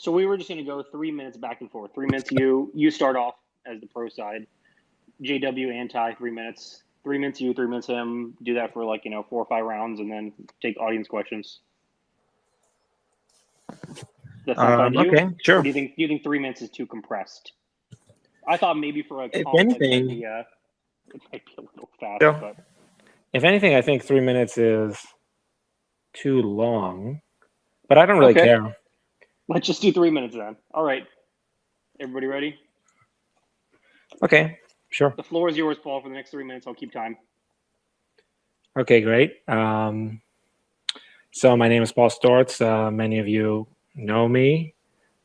So we were just going to go 3 minutes back and forth. 3 minutes you start off as the pro side. JW anti 3 minutes. 3 minutes you, 3 minutes him. Do that for 4 or 5 rounds, and then take audience questions. That's not fine to you? Okay, sure. Or do you think 3 minutes is too compressed? I thought maybe for a If complex anything, idea, it might be a little fast. Yeah. But if anything, I think 3 minutes is too long, but I don't really Okay. care. Let's just do 3 minutes then. All right. Everybody ready? Okay, sure. The floor is yours, Paul, for the next 3 minutes. I'll keep time. Okay, great. So my name is Paul Sztorc. Many of you know me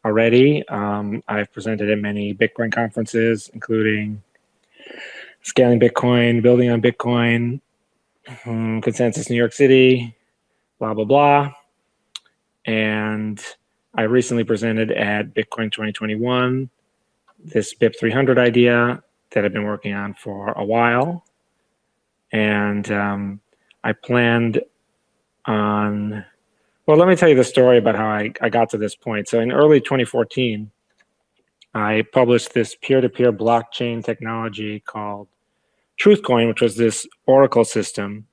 already. I've presented at many Bitcoin conferences, including Scaling Bitcoin, Building on Bitcoin, Consensus New York City, blah, blah, blah. And I recently presented at Bitcoin 2021, this BIP 300 idea that I've been working on for a while. And I planned on, well, let me tell you the story about how I got to this point. So in early 2014, I published this peer-to-peer blockchain technology called TruthCoin, which was this Oracle system.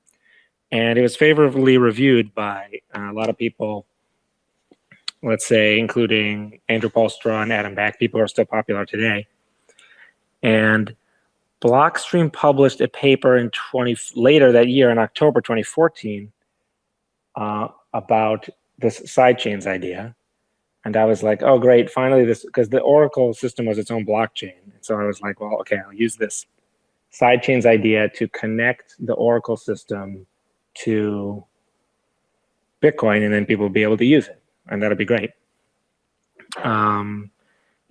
And it was favorably reviewed by a lot of people, let's say, including Andrew Polstra and Adam Back, people who are still popular today. And Blockstream published a paper later that year in October 2014 about this sidechains idea. And I was like, oh, great, finally this, because the Oracle system was its own blockchain. And so I was like, well, okay, I'll use this sidechains idea to connect the Oracle system to Bitcoin, and then people will be able to use it. And that'll be great.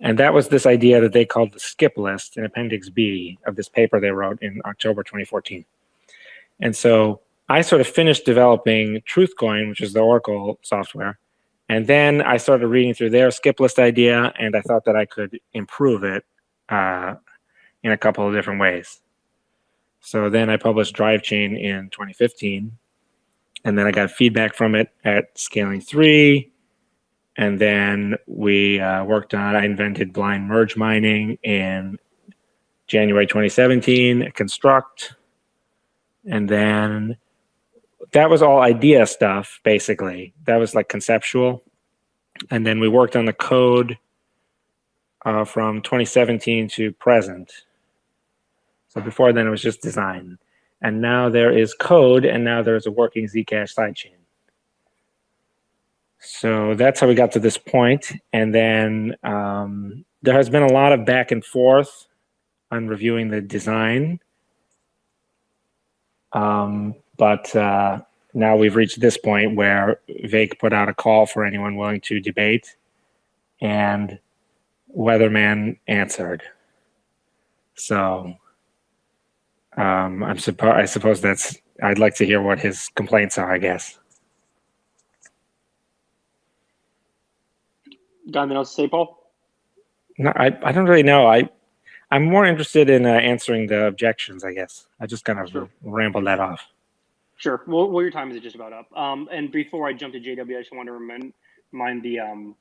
And that was this idea that they called the skip list in Appendix B of this paper they wrote in October 2014. And so I sort of finished developing TruthCoin, which is the Oracle software. And then I started reading through their skip list idea, and I thought that I could improve it in a couple of different ways. So then I published DriveChain in 2015. And then I got feedback from it at Scaling 3. And then we worked on, I invented blind merge mining in January 2017 at Construct. And then that was all idea stuff, basically. That was like conceptual. And then we worked on the code from 2017 to present. So before then it was just design. And now there is code, and now there's a working Zcash sidechain. So that's how we got to this point. And then there has been a lot of back and forth on reviewing the design. But now we've reached this point where Vake put out a call for anyone willing to debate, and Weatherman answered. So I suppose I'd like to hear what his complaints are, I guess. Got anything else to say, Paul? No, I don't really know. I'm more interested in answering the objections, I guess. I just kind of rambled that off. Sure. Well, your time is just about up. And before I jump to JW, I just want to remind the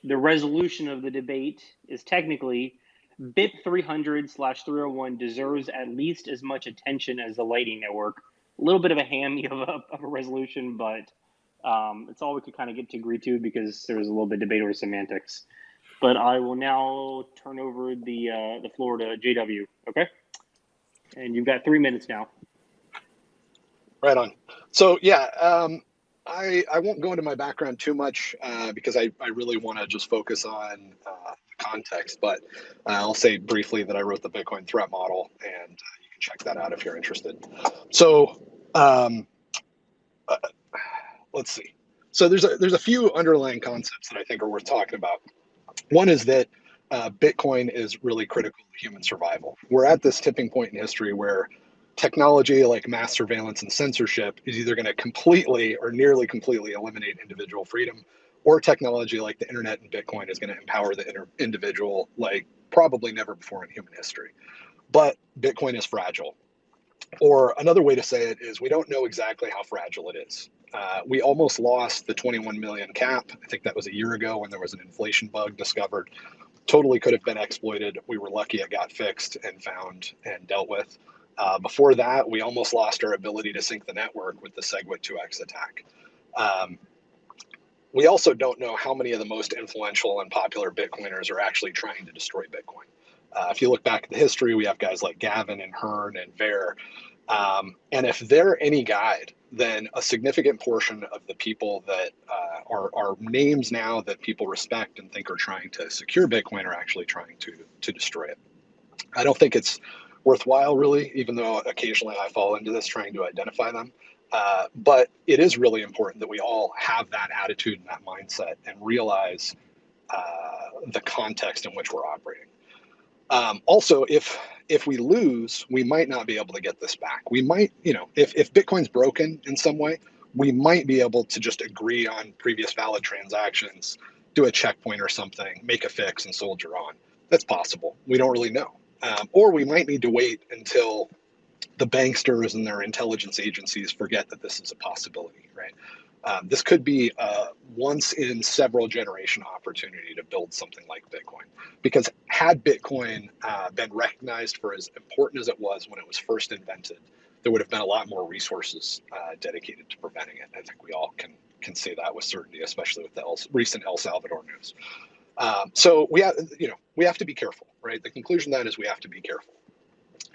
resolution of the debate is technically BIP 300/301 deserves at least as much attention as the Lightning Network. A little bit of a hammy of a resolution, but it's all we could kind of get to agree to because there was a little bit of debate over semantics. But I will now turn over the floor to JW, okay? And you've got 3 minutes now. Right on. So yeah, I won't go into my background too much because I really want to just focus on the context, but I'll say briefly that I wrote the Bitcoin threat model, and you can check that out if you're interested. So let's see. So there's a few underlying concepts that I think are worth talking about. One is that Bitcoin is really critical to human survival. We're at this tipping point in history where technology like mass surveillance and censorship is either going to completely or nearly completely eliminate individual freedom, or technology like the internet and Bitcoin is going to empower the individual like probably never before in human history. But Bitcoin is fragile. Or another way to say it is we don't know exactly how fragile it is. We almost lost the 21 million cap. I think that was a year ago when there was an inflation bug discovered. Totally could have been exploited. We were lucky it got fixed and found and dealt with. Before that, we almost lost our ability to sync the network with the SegWit 2x attack. We also don't know how many of the most influential and popular Bitcoiners are actually trying to destroy Bitcoin. If you look back at the history, we have guys like Gavin and Hearn and Ver. And if they're any guide, then a significant portion of the people that are names now that people respect and think are trying to secure Bitcoin are actually trying to destroy it. I don't think it's worthwhile, really, even though occasionally I fall into this trying to identify them. But it is really important that we all have that attitude and that mindset and realize the context in which we're operating. Also, if we lose, we might not be able to get this back. We might, if Bitcoin's broken in some way, we might be able to just agree on previous valid transactions, do a checkpoint or something, make a fix and soldier on. That's possible. We don't really know. Or we might need to wait until the banksters and their intelligence agencies forget that this is a possibility, right? This could be a once in several generation opportunity to build something like Bitcoin. Because had Bitcoin been recognized for as important as it was when it was first invented, there would have been a lot more resources dedicated to preventing it. I think we all can say that with certainty, especially with the recent El Salvador news. So we have to be careful, right? The conclusion then is we have to be careful.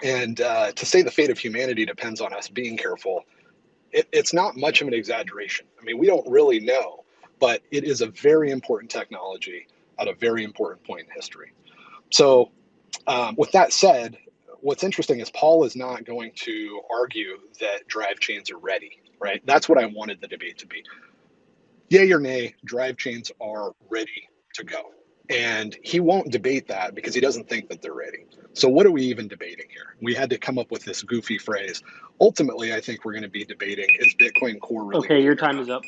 And to say the fate of humanity depends on us being careful, it's not much of an exaggeration. I mean, we don't really know, but it is a very important technology at a very important point in history. So with that said, what's interesting is Paul is not going to argue that drive chains are ready, right? That's what I wanted the debate to be. Yay or nay, drive chains are ready to go. And he won't debate that because he doesn't think that they're ready. So what are we even debating here? We had to come up with this goofy phrase. Ultimately, I think we're going to be debating, is Bitcoin Core really? Okay, your time is up.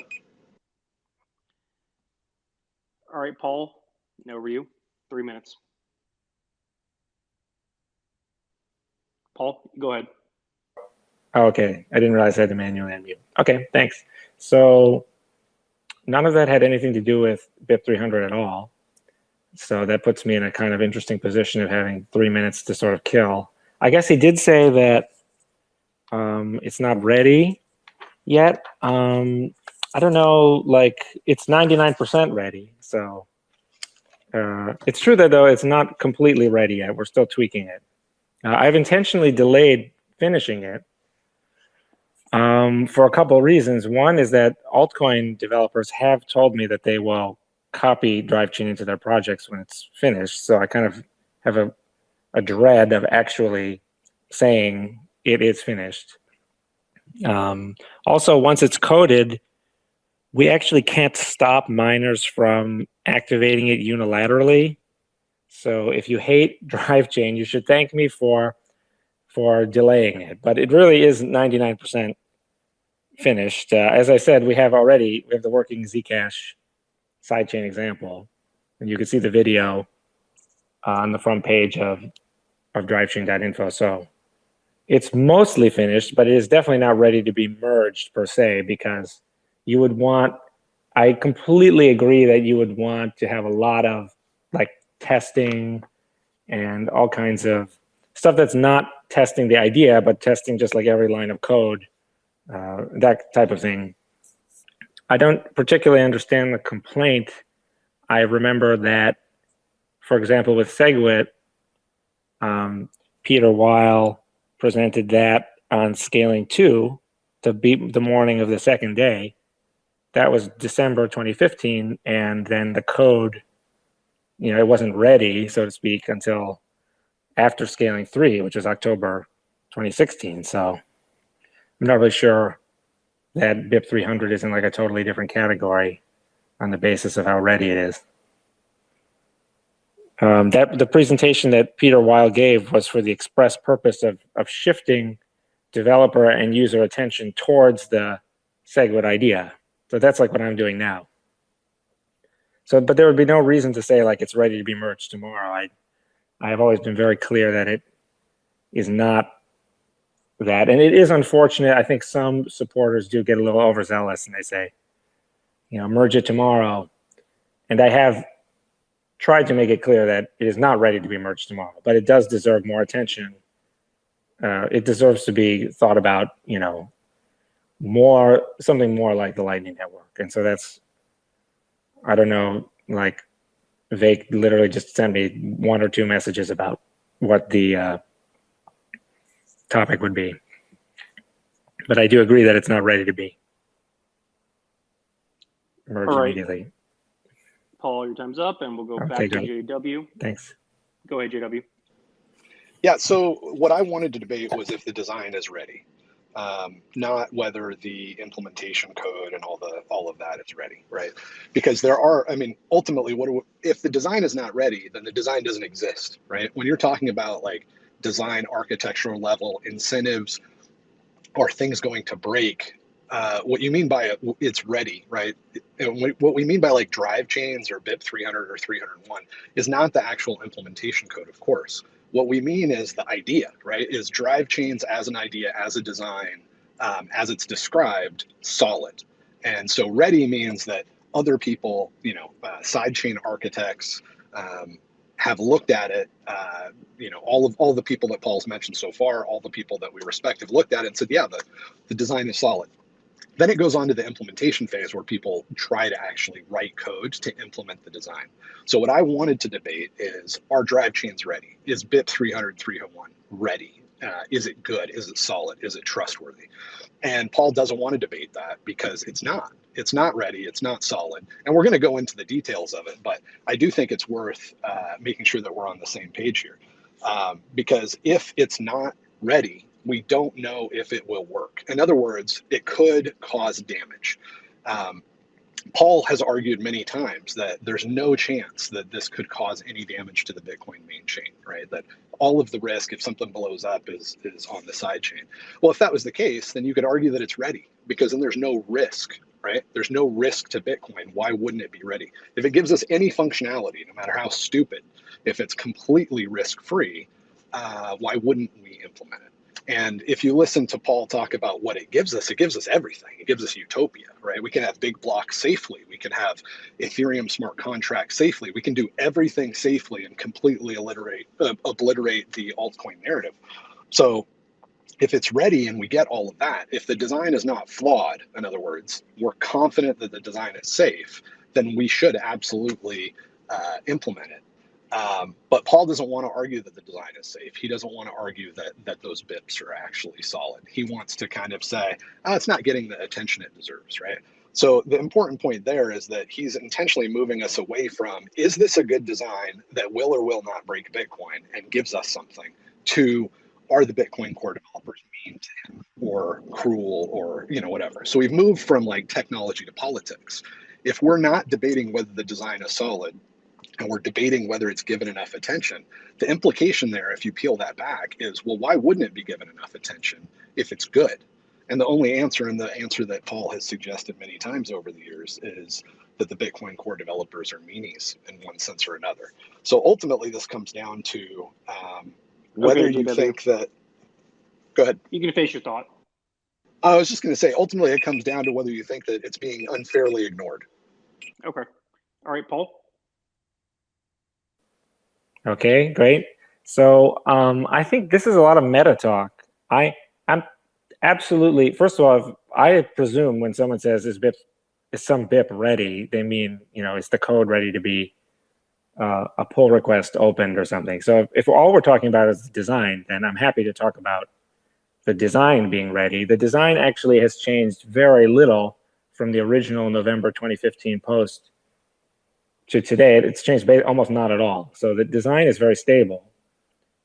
All right, Paul, over you. 3 minutes. Paul, go ahead. Okay, I didn't realize I had to manually unmute. Okay, thanks. So none of that had anything to do with BIP 300 at all. So that puts me in a kind of interesting position of having 3 minutes to sort of kill. I guess he did say that it's not ready yet. I don't know, like it's 99% ready. So it's true that though it's not completely ready yet. We're still tweaking it. I've intentionally delayed finishing it for a couple of reasons. One is that altcoin developers have told me that they will copy DriveChain into their projects when it's finished. So I kind of have a dread of actually saying it is finished. Also, once it's coded, we actually can't stop miners from activating it unilaterally. So if you hate DriveChain, you should thank me for delaying it. But it really is 99% finished. As I said, we have the working Zcash sidechain example, and you can see the video on the front page of drivechain.info. So it's mostly finished, but it is definitely not ready to be merged per se, because you would want, I completely agree that you would want to have a lot of like testing and all kinds of stuff that's not testing the idea, but testing just like every line of code, that type of thing. I don't particularly understand the complaint. I remember that, for example, with SegWit, Peter Weil presented that on scaling 2 to beat the morning of the second day. That was December 2015, and then the code, it wasn't ready, so to speak, until after scaling 3, which was October 2016. So I'm not really sure that BIP 300 is in like a totally different category on the basis of how ready it is. The presentation that Peter Weil gave was for the express purpose of shifting developer and user attention towards the SegWit idea. So that's like what I'm doing now. So, but there would be no reason to say like it's ready to be merged tomorrow. I have always been very clear that it is not that. And it is unfortunate. I think some supporters do get a little overzealous and they say, merge it tomorrow. And I have tried to make it clear that it is not ready to be merged tomorrow, but it does deserve more attention. It deserves to be thought about, something more like the Lightning Network. And so that's, I don't know, like Vake literally just sent me 1 or 2 messages about what the topic would be. But I do agree that it's not ready to be merged immediately. Paul, your time's up, and we'll go back to JW. Thanks. Go ahead, JW. Yeah, so what I wanted to debate was if the design is ready, not whether the implementation code and all of that is ready, right? Because ultimately, if the design is not ready, then the design doesn't exist, right? When you're talking about like design architectural level incentives, are things going to break? What you mean by it's ready, right? What we mean by like drive chains or BIP 300 or 301 is not the actual implementation code, of course. What we mean is the idea, right? Is drive chains as an idea, as a design, as it's described, solid. And so ready means that other people, sidechain architects, have looked at it. All the people that Paul's mentioned so far, all the people that we respect have looked at it and said, yeah, the design is solid. Then it goes on to the implementation phase where people try to actually write code to implement the design. So what I wanted to debate is, are drive chains ready? Is BIP 300, 301 ready? Is it good? Is it solid? Is it trustworthy? And Paul doesn't want to debate that because it's not. It's not ready. It's not solid. And we're going to go into the details of it, but I do think it's worth making sure that we're on the same page here. Because if it's not ready, we don't know if it will work. In other words, it could cause damage. Paul has argued many times that there's no chance that this could cause any damage to the Bitcoin main chain, right? That all of the risk, if something blows up, is on the side chain. Well, if that was the case, then you could argue that it's ready, because then there's no risk, right? There's no risk to Bitcoin. Why wouldn't it be ready? If it gives us any functionality, no matter how stupid, if it's completely risk-free, why wouldn't we implement it? And if you listen to Paul talk about what it gives us everything. It gives us utopia, right? We can have big blocks safely. We can have Ethereum smart contracts safely. We can do everything safely and completely obliterate the altcoin narrative. So if it's ready and we get all of that, if the design is not flawed, in other words, we're confident that the design is safe, then we should absolutely implement it. But Paul doesn't want to argue that the design is safe. He doesn't want to argue that those BIPs are actually solid. He wants to kind of say, it's not getting the attention it deserves, right? So the important point there is that he's intentionally moving us away from, is this a good design that will or will not break Bitcoin and gives us something, to, are the Bitcoin core developers mean to him or cruel or whatever. So we've moved from like technology to politics. If we're not debating whether the design is solid, and we're debating whether it's given enough attention, the implication there, if you peel that back, is, well, why wouldn't it be given enough attention if it's good? And the only answer, and the answer that Paul has suggested many times over the years, is that the Bitcoin core developers are meanies in one sense or another. So ultimately, this comes down to whether you think that... Go ahead. You can finish your thought. I was just going to say, ultimately, it comes down to whether you think that it's being unfairly ignored. Okay. All right, Paul. Okay, great. So I think this is a lot of meta talk. I'm absolutely, first of all, I presume when someone says is some BIP ready, they mean, is the code ready to be a pull request opened or something. So if all we're talking about is the design, then I'm happy to talk about the design being ready. The design actually has changed very little from the original November 2015 post to today. It's changed almost not at all. So the design is very stable,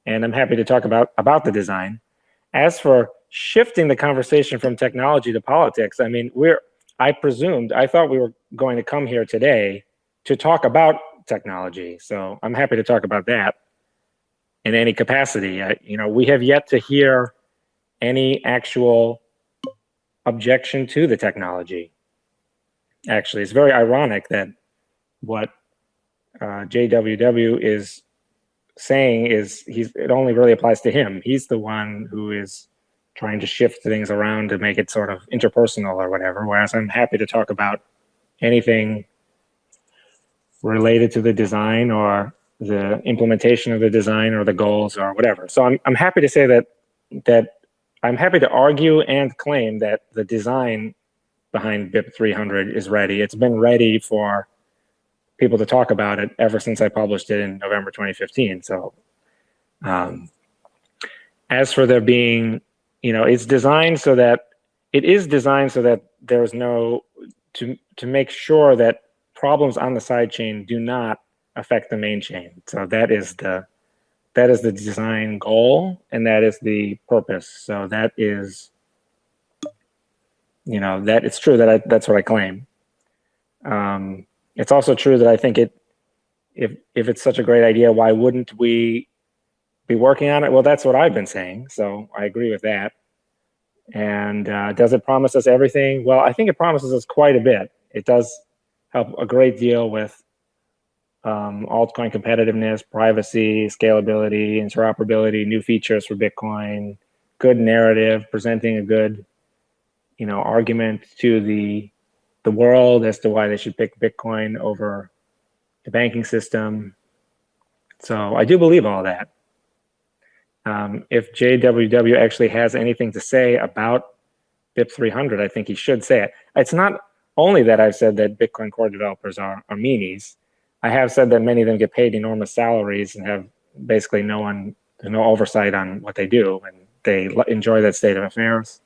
and I'm happy to talk about the design. As for shifting the conversation from technology to politics, I mean, I thought we were going to come here today to talk about technology. So I'm happy to talk about that in any capacity. We have yet to hear any actual objection to the technology. Actually, it's very ironic that what JWW is saying is it only really applies to him. He's the one who is trying to shift things around to make it sort of interpersonal or whatever, whereas I'm happy to talk about anything related to the design or the implementation of the design or the goals or whatever. So I'm happy to say that I'm happy to argue and claim that the design behind BIP 300 is ready. It's been ready for people to talk about it ever since I published it in November 2015. So as for there being, it's designed so that there's no, to make sure that problems on the side chain do not affect the main chain. So that is the design goal, and that is the purpose. So that is, that it's true that that's what I claim. It's also true that I think if it's such a great idea, why wouldn't we be working on it? Well, that's what I've been saying. So I agree with that. And does it promise us everything? Well, I think it promises us quite a bit. It does help a great deal with altcoin competitiveness, privacy, scalability, interoperability, new features for Bitcoin, good narrative, presenting a good, argument to the world as to why they should pick Bitcoin over the banking system. So I do believe all that. If JWW actually has anything to say about BIP 300, I think he should say it. It's not only that I've said that Bitcoin core developers are meanies. I have said that many of them get paid enormous salaries and have basically there's no oversight on what they do, and they enjoy that state of affairs.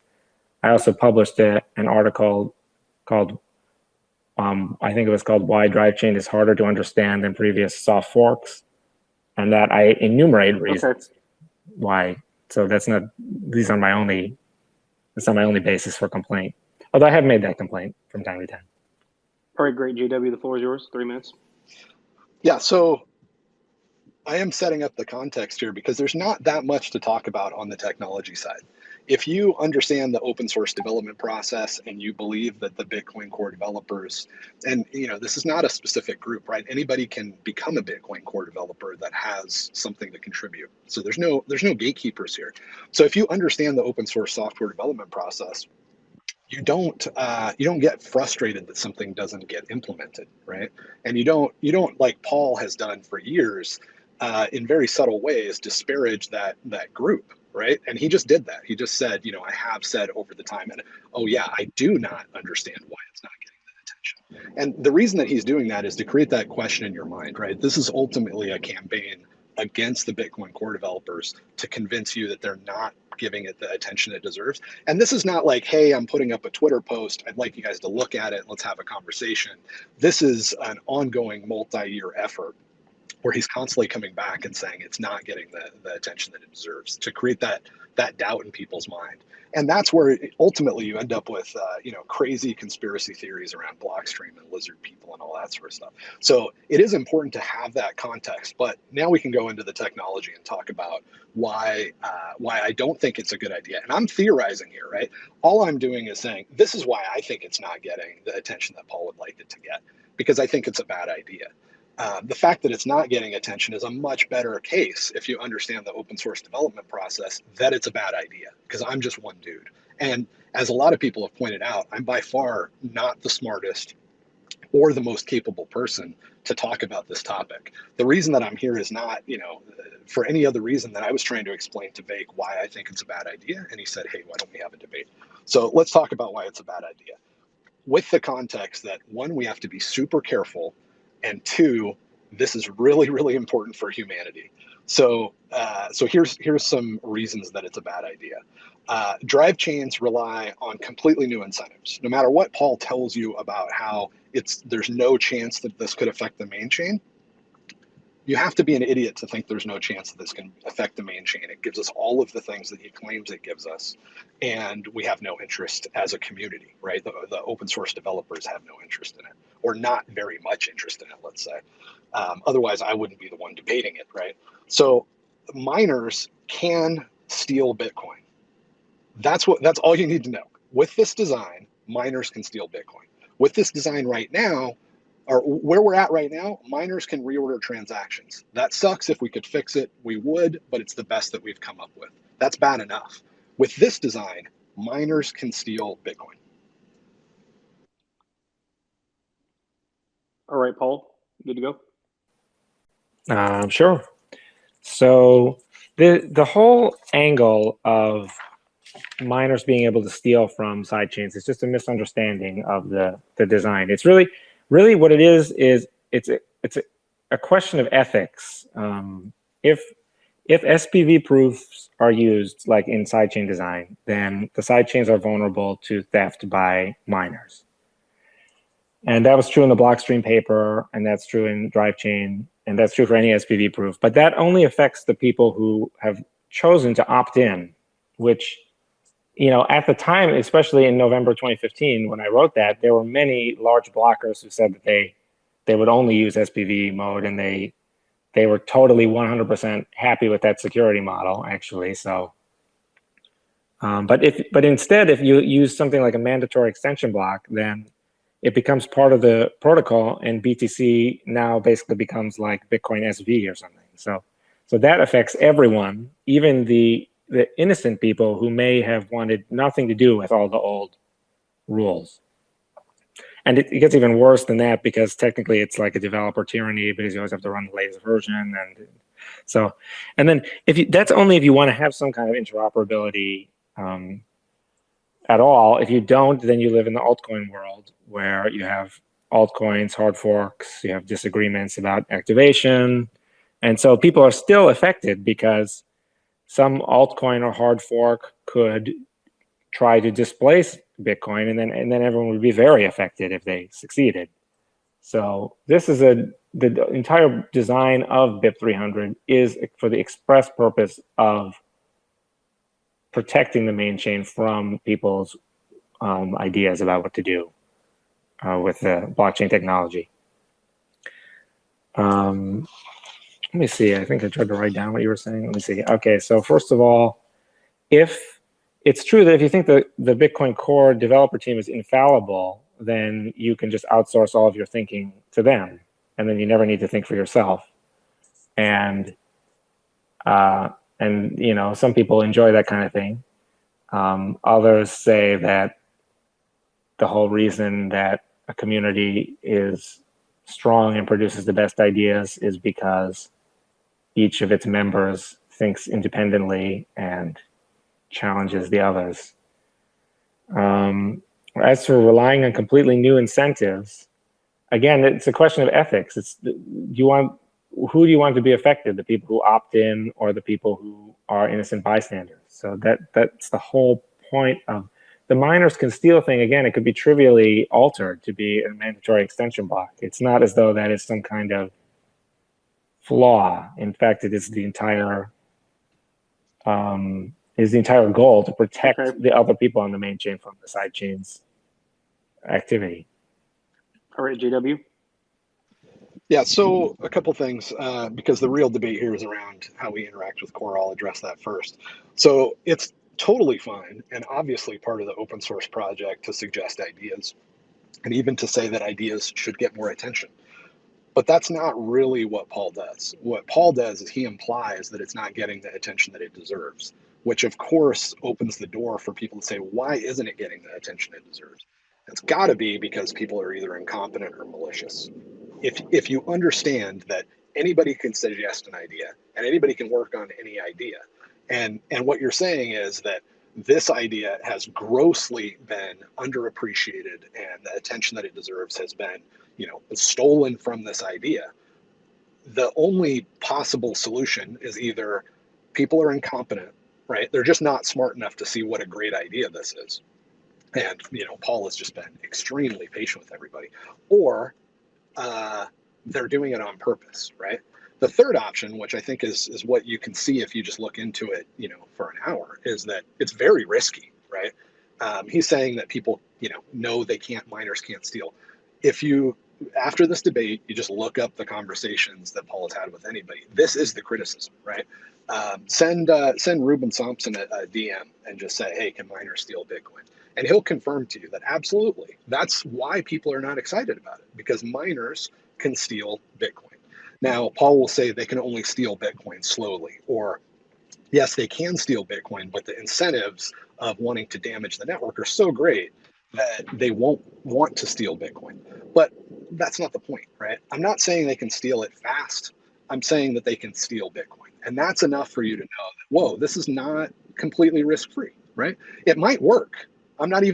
I also published an article called, I think it was called Why Drive Chain is Harder to Understand Than Previous Soft Forks, and that I enumerate reasons why. So that's not my only basis for complaint. Although I have made that complaint from time to time. All right, great. JW, the floor is yours. 3 minutes. Yeah, so I am setting up the context here because there's not that much to talk about on the technology side. If you understand the open source development process and you believe that the Bitcoin core developers, and this is not a specific group, right? Anybody can become a Bitcoin core developer that has something to contribute. So there's no gatekeepers here. So if you understand the open source software development process, you don't get frustrated that something doesn't get implemented, right? And you don't like Paul has done for years, in very subtle ways, disparage that group, right? And he just did that. He just said, I have said over the time, and oh yeah, I do not understand why it's not getting the attention. And the reason that he's doing that is to create that question in your mind, right? This is ultimately a campaign against the Bitcoin core developers to convince you that they're not giving it the attention it deserves. And this is not like, hey, I'm putting up a Twitter post, I'd like you guys to look at it, let's have a conversation. This is an ongoing multi-year effort where he's constantly coming back and saying it's not getting the attention that it deserves, to create that doubt in people's mind. And that's where ultimately you end up with crazy conspiracy theories around Blockstream and lizard people and all that sort of stuff. So it is important to have that context. But now we can go into the technology and talk about why I don't think it's a good idea. And I'm theorizing here, right? All I'm doing is saying this is why I think it's not getting the attention that Paul would like it to get, because I think it's a bad idea. The fact that it's not getting attention is a much better case if you understand the open source development process that it's a bad idea, because I'm just one dude. And as a lot of people have pointed out, I'm by far not the smartest or the most capable person to talk about this topic. The reason that I'm here is not, for any other reason than I was trying to explain to Vake why I think it's a bad idea. And he said, hey, why don't we have a debate? So let's talk about why it's a bad idea, with the context that, one, we have to be super careful, and two, this is really, really important for humanity. So here's some reasons that it's a bad idea. Drive chains rely on completely new incentives. No matter what Paul tells you about how there's no chance that this could affect the main chain, you have to be an idiot to think there's no chance that this can affect the main chain. It gives us all of the things that he claims it gives us, and we have no interest as a community, right? The open source developers have no interest in it, or not very much interest in it, let's say. Otherwise, I wouldn't be the one debating it, right? So miners can steal Bitcoin. That's all you need to know. With this design, miners can steal Bitcoin. With this design right now, or where we're at right now, miners can reorder transactions. That sucks. If we could fix it, we would, but it's the best that we've come up with. That's bad enough. With this design, miners can steal Bitcoin. All right, Paul, good to go? Sure. So the whole angle of miners being able to steal from sidechains is just a misunderstanding of the design. It's really what it is it's a question of ethics. If SPV proofs are used like in sidechain design, then the sidechains are vulnerable to theft by miners. And that was true in the Blockstream paper, and that's true in DriveChain, and that's true for any SPV proof. But that only affects the people who have chosen to opt in, which, at the time, especially in November 2015, when I wrote that, there were many large blockers who said that they would only use SPV mode, and they were totally 100% happy with that security model, actually. So, but instead, if you use something like a mandatory extension block, then it becomes part of the protocol, and BTC now basically becomes like Bitcoin SV or something. So that affects everyone, even the innocent people who may have wanted nothing to do with all the old rules. And it gets even worse than that, because technically it's like a developer tyranny, because you always have to run the latest version. And then that's only if you want to have some kind of interoperability at all. If you don't, then you live in the altcoin world, where you have altcoins, hard forks, you have disagreements about activation. And so people are still affected, because some altcoin or hard fork could try to displace Bitcoin, and then everyone would be very affected if they succeeded. So this is the entire design of BIP 300 is for the express purpose of protecting the main chain from people's ideas about what to do with the blockchain technology. Let me see. I think I tried to write down what you were saying. Let me see. Okay, so first of all, if it's true that if you think the Bitcoin Core developer team is infallible, then you can just outsource all of your thinking to them, and then you never need to think for yourself. And some people enjoy that kind of thing. Others say that the whole reason that a community is strong and produces the best ideas is because each of its members thinks independently and challenges the others. As for relying on completely new incentives, again, it's a question of ethics. Who do you want to be affected? The people who opt in, or the people who are innocent bystanders? So that's the whole point of the miners can steal thing. Again, it could be trivially altered to be a mandatory extension block. It's not as though that is some kind of flaw. In fact, it is the entire goal to protect the other people on the main chain from the side chains activity. All right, JW. Yeah, so a couple things, because the real debate here is around how we interact with Core. I'll address that first. So it's totally fine, and obviously part of the open source project, to suggest ideas, and even to say that ideas should get more attention. But that's not really what Paul does. What Paul does is he implies that it's not getting the attention that it deserves, which of course opens the door for people to say, why isn't it getting the attention it deserves? It's got to be because people are either incompetent or malicious. If you understand that anybody can suggest an idea and anybody can work on any idea, and what you're saying is that this idea has grossly been underappreciated and the attention that it deserves has been, stolen from this idea, the only possible solution is either people are incompetent, right? They're just not smart enough to see what a great idea this is. And, Paul has just been extremely patient with everybody. Or they're doing it on purpose, right? The third option, which I think is what you can see if you just look into it, for an hour, is that it's very risky, right? He's saying that people, know miners can't steal. If you, after this debate, you just look up the conversations that Paul has had with anybody, this is the criticism, right? Send Ruben Thompson a DM and just say, hey, can miners steal Bitcoin? And he'll confirm to you that absolutely. That's why people are not excited about it, because miners can steal Bitcoin. Now, Paul will say they can only steal Bitcoin slowly, or yes, they can steal Bitcoin, but the incentives of wanting to damage the network are so great that they won't want to steal Bitcoin. But that's not the point, right? I'm not saying they can steal it fast. I'm saying that they can steal Bitcoin. And that's enough for you to know that, whoa, this is not completely risk-free, right? It might work. I don't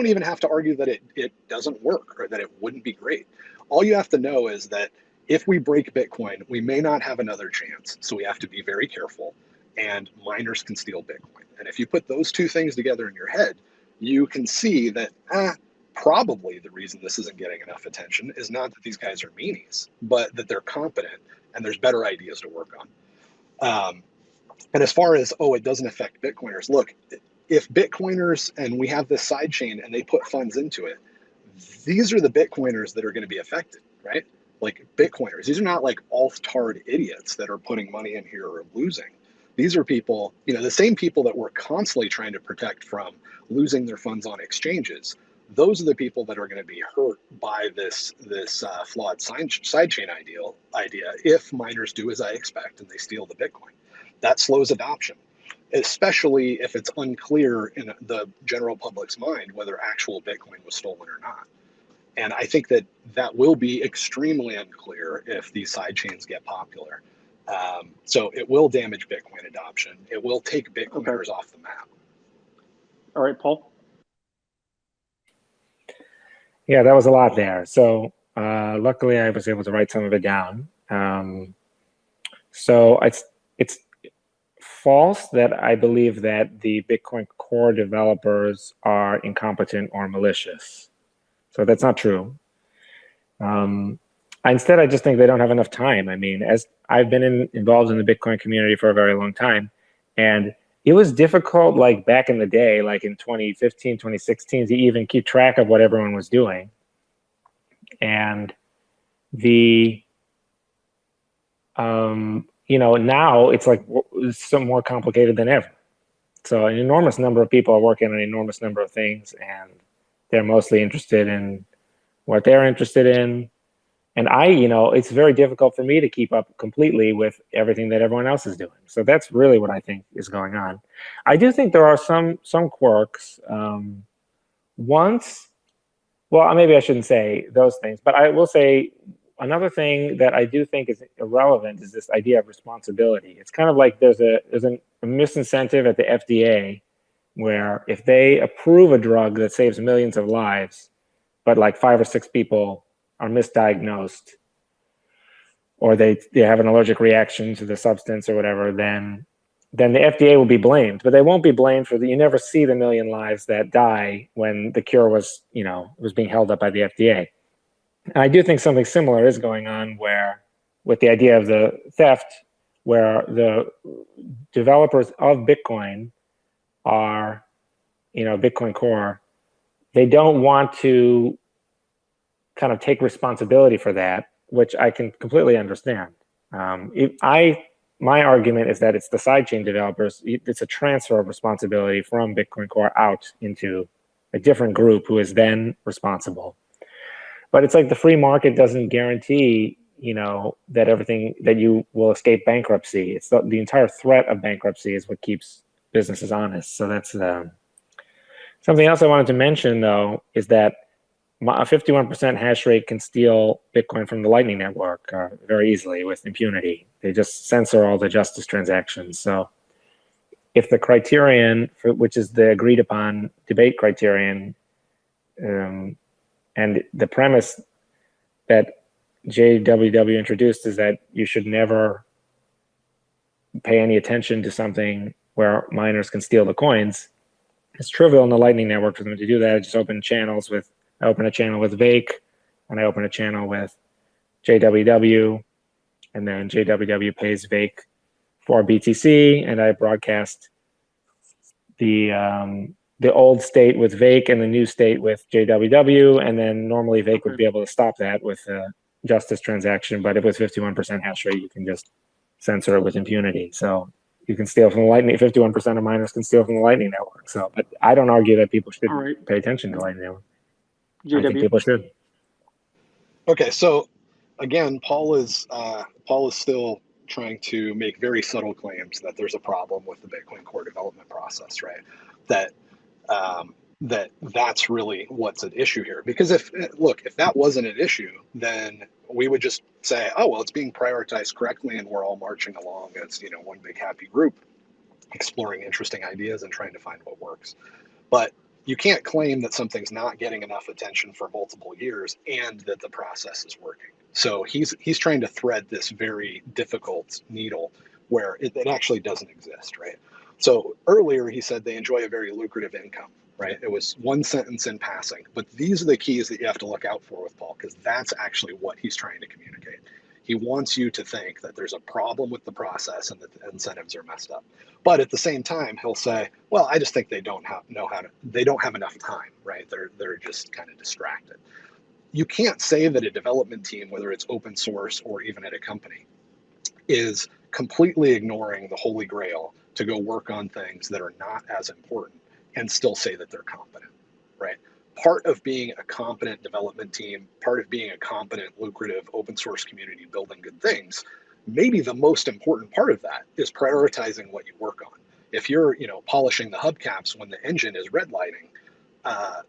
even have to argue that it doesn't work or that it wouldn't be great. All you have to know is that if we break Bitcoin, we may not have another chance. So we have to be very careful, and miners can steal Bitcoin. And if you put those two things together in your head, you can see that probably the reason this isn't getting enough attention is not that these guys are meanies, but that they're competent and there's better ideas to work on. And as far as, it doesn't affect Bitcoiners, look, if Bitcoiners, and we have this sidechain and they put funds into it, these are the Bitcoiners that are going to be affected, right? Like Bitcoiners. These are not like alt-tard idiots that are putting money in here or losing. These are people, the same people that we're constantly trying to protect from losing their funds on exchanges. Those are the people that are going to be hurt by this flawed sidechain idea if miners do as I expect and they steal the Bitcoin. That slows adoption, especially if it's unclear in the general public's mind whether actual Bitcoin was stolen or not. And I think that will be extremely unclear if these sidechains get popular. So it will damage Bitcoin adoption. It will take Bitcoiners off the map. All right, Paul. Yeah, that was a lot there. So luckily I was able to write some of it down. So it's false that I believe that the Bitcoin core developers are incompetent or malicious. So that's not true. Instead, I just think they don't have enough time. I mean, as I've been involved in the Bitcoin community for a very long time, and it was difficult, like back in the day, like in 2015, 2016, to even keep track of what everyone was doing. And now it's like it's so more complicated than ever. So an enormous number of people are working on an enormous number of things, and they're mostly interested in what they're interested in. And it's very difficult for me to keep up completely with everything that everyone else is doing. So that's really what I think is going on. I do think there are some quirks. Well, maybe I shouldn't say those things, but I will say another thing that I do think is irrelevant is this idea of responsibility. It's kind of like there's a misincentive at the FDA where if they approve a drug that saves millions of lives, but like 5 or 6 people are misdiagnosed, or they have an allergic reaction to the substance or whatever, then the FDA will be blamed. But they won't be blamed for you never see the million lives that die when the cure was being held up by the FDA. And I do think something similar is going on where, with the idea of the theft, where the developers of Bitcoin are, Bitcoin Core, they don't want to kind of take responsibility for that, which I can completely understand. My argument is that it's the sidechain developers. It's a transfer of responsibility from Bitcoin Core out into a different group who is then responsible. But it's like the free market doesn't guarantee, that everything that you will escape bankruptcy. It's the entire threat of bankruptcy is what keeps businesses honest. So that's something else I wanted to mention, though, is that a 51% hash rate can steal Bitcoin from the Lightning Network very easily with impunity. They just censor all the justice transactions. So if the criterion, which is the agreed upon debate criterion, and the premise that JWW introduced is that you should never pay any attention to something where miners can steal the coins, it's trivial in the Lightning Network for them to do that. I just open a channel with Vake, and I open a channel with JWW, and then JWW pays Vake for BTC, and I broadcast the old state with Vake and the new state with JWW, and then normally Vake would be able to stop that with a justice transaction, but if it's 51% hash rate, you can just censor it with impunity. So you can steal from the Lightning. 51% of miners can steal from the Lightning Network. So, but I don't argue that people should pay attention to Lightning Network. I think people should. Okay, so again, Paul is still trying to make very subtle claims that there's a problem with the Bitcoin core development process, right? That's really what's at issue here. Because if that wasn't an issue, then we would just say, oh, well, it's being prioritized correctly and we're all marching along as, one big happy group, exploring interesting ideas and trying to find what works. But you can't claim that something's not getting enough attention for multiple years and that the process is working. So he's trying to thread this very difficult needle where it actually doesn't exist, right? So earlier he said they enjoy a very lucrative income, right? It was one sentence in passing, but these are the keys that you have to look out for with Paul, because that's actually what he's trying to communicate. He wants you to think that there's a problem with the process and that the incentives are messed up. But at the same time, he'll say, well, I just think they don't have enough time, right? They're just kind of distracted. You can't say that a development team, whether it's open source or even at a company, is completely ignoring the holy grail to go work on things that are not as important and still say that they're competent, right? Part of being a competent development team, part of being a competent, lucrative open source community building good things, maybe the most important part of that is prioritizing what you work on. If you're, polishing the hubcaps when the engine is red lighting,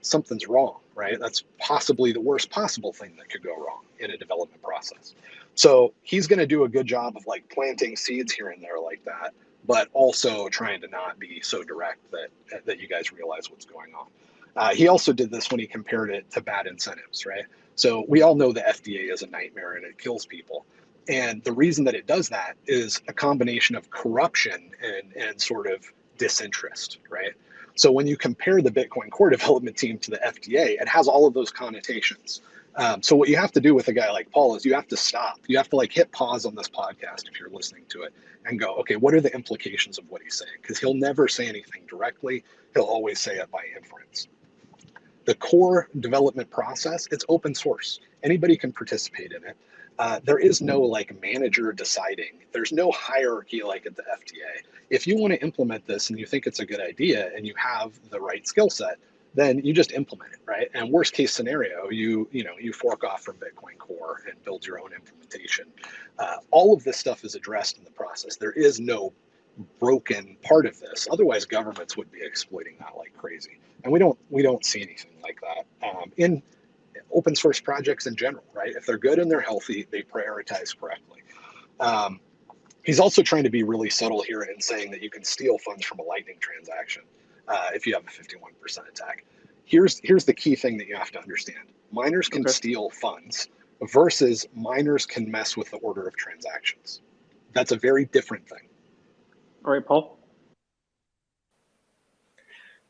something's wrong, right? That's possibly the worst possible thing that could go wrong in a development process. So he's going to do a good job of like planting seeds here and there like that, but also trying to not be so direct that you guys realize what's going on. He also did this when he compared it to bad incentives, right? So we all know the FDA is a nightmare and it kills people. And the reason that it does that is a combination of corruption and sort of disinterest, right? So when you compare the Bitcoin core development team to the FDA, it has all of those connotations. So what you have to do with a guy like Paul is you have to stop. You have to like hit pause on this podcast if you're listening to it and go, okay, what are the implications of what he's saying? Because he'll never say anything directly. He'll always say it by inference. The core development process, it's open source. Anybody can participate in it. There is no like manager deciding. There's no hierarchy like at the FDA. If you want to implement this and you think it's a good idea and you have the right skill set, then you just implement it, right? And worst case scenario, you fork off from Bitcoin Core and build your own implementation. All of this stuff is addressed in the process. There is no broken part of this. Otherwise, governments would be exploiting that like crazy. And we don't see anything like that in open source projects in general, right? If they're good and they're healthy, they prioritize correctly. He's also trying to be really subtle here in saying that you can steal funds from a Lightning transaction if you have a 51% attack. Here's the key thing that you have to understand. Miners can steal funds versus miners can mess with the order of transactions. That's a very different thing. All right, Paul.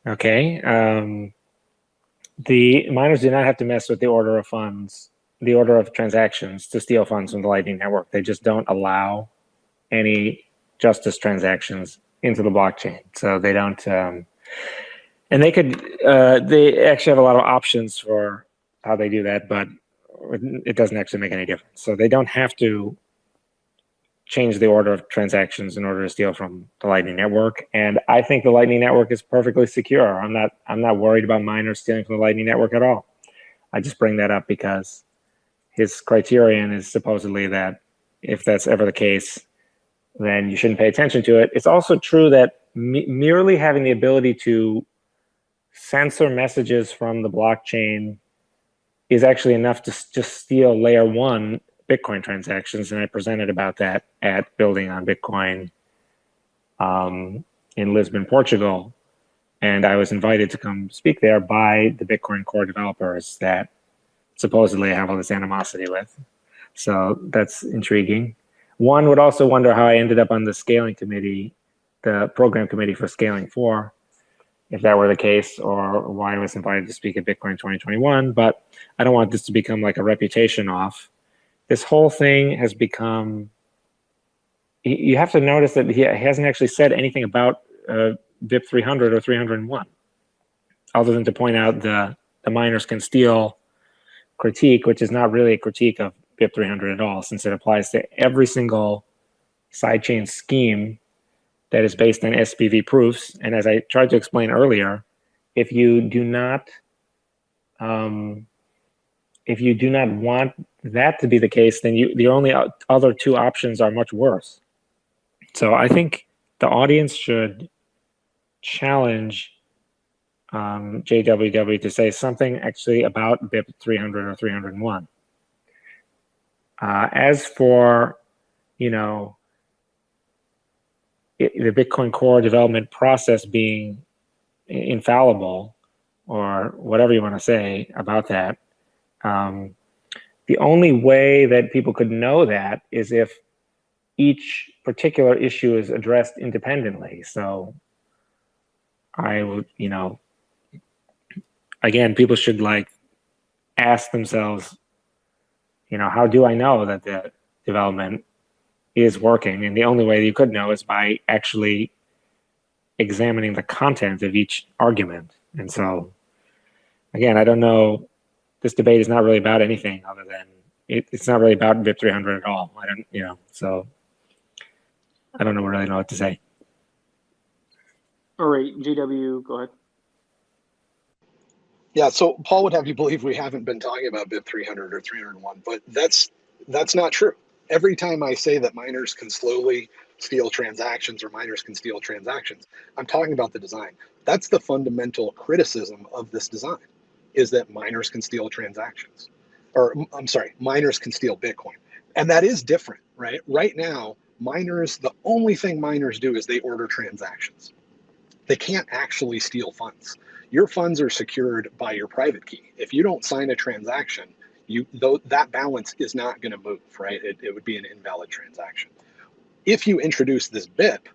Okay. The miners do not have to mess with the order of funds, the order of transactions to steal funds from the Lightning Network. They just don't allow any justice transactions into the blockchain. So they don't, and they actually have a lot of options for how they do that, but it doesn't actually make any difference. So they don't have to change the order of transactions in order to steal from the Lightning Network. And I think the Lightning Network is perfectly secure. I'm not worried about miners stealing from the Lightning Network at all. I just bring that up because his criterion is supposedly that if that's ever the case, then you shouldn't pay attention to it. It's also true that merely having the ability to censor messages from the blockchain is actually enough to just steal layer one Bitcoin transactions, and I presented about that at Building on Bitcoin in Lisbon, Portugal, and I was invited to come speak there by the Bitcoin core developers that supposedly I have all this animosity with. So that's intriguing. One would also wonder how I ended up on the scaling committee, the program committee for Scaling 4, if that were the case, or why I was invited to speak at Bitcoin 2021, but I don't want this to become like a reputation off. This whole thing has become, you have to notice that he hasn't actually said anything about BIP 300 or 301, other than to point out the miners can steal critique, which is not really a critique of BIP 300 at all, since it applies to every single sidechain scheme that is based on SPV proofs. And as I tried to explain earlier, if you do not want that to be the case, then the only other two options are much worse. So I think the audience should challenge JWW to say something actually about BIP 300 or 301. As for, the Bitcoin core development process being infallible, or whatever you want to say about that, the only way that people could know that is if each particular issue is addressed independently. So I would, again, people should ask themselves, how do I know that the development is working? And the only way you could know is by actually examining the content of each argument. And so, again, I don't know. This debate is not really about anything other than it's not really about BIP 300 at all. I don't, so I don't really know what to say. All right, JW, go ahead. Yeah, so Paul would have you believe we haven't been talking about BIP 300 or 301, but that's not true. Every time I say that miners can slowly steal transactions or miners can steal transactions, I'm talking about the design. That's the fundamental criticism of this design, is that miners can steal transactions. Or I'm sorry, miners can steal Bitcoin. And that is different, right? Right now, miners, the only thing miners do is they order transactions. They can't actually steal funds. Your funds are secured by your private key. If you don't sign a transaction, that balance is not going to move, right? It would be an invalid transaction. If you introduce this BIP,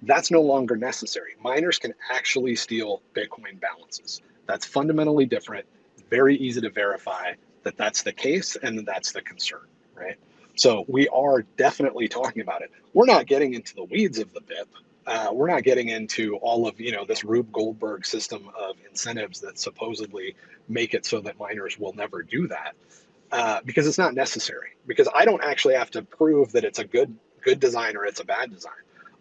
that's no longer necessary. Miners can actually steal Bitcoin balances. That's fundamentally different. Very easy to verify that that's the case and that that's the concern, right? So we are definitely talking about it. We're not getting into the weeds of the BIP. We're not getting into all of this Rube Goldberg system of incentives that supposedly make it so that miners will never do that, because it's not necessary. Because I don't actually have to prove that it's a good design or it's a bad design.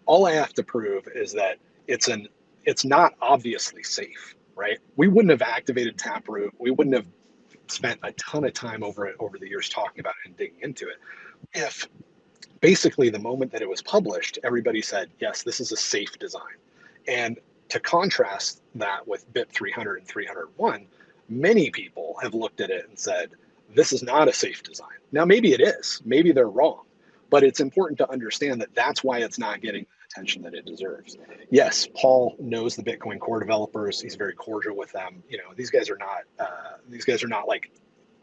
All I have to prove is that it's not obviously safe, right? We wouldn't have activated Taproot. We wouldn't have spent a ton of time over the years talking about it and digging into it if basically the moment that it was published, everybody said, yes, this is a safe design. And to contrast that with BIP 300 and 301, many people have looked at it and said, this is not a safe design. Now, maybe it is, maybe they're wrong, but it's important to understand that that's why it's not getting the attention that it deserves. Yes, Paul knows the Bitcoin core developers. He's very cordial with them. These guys are not like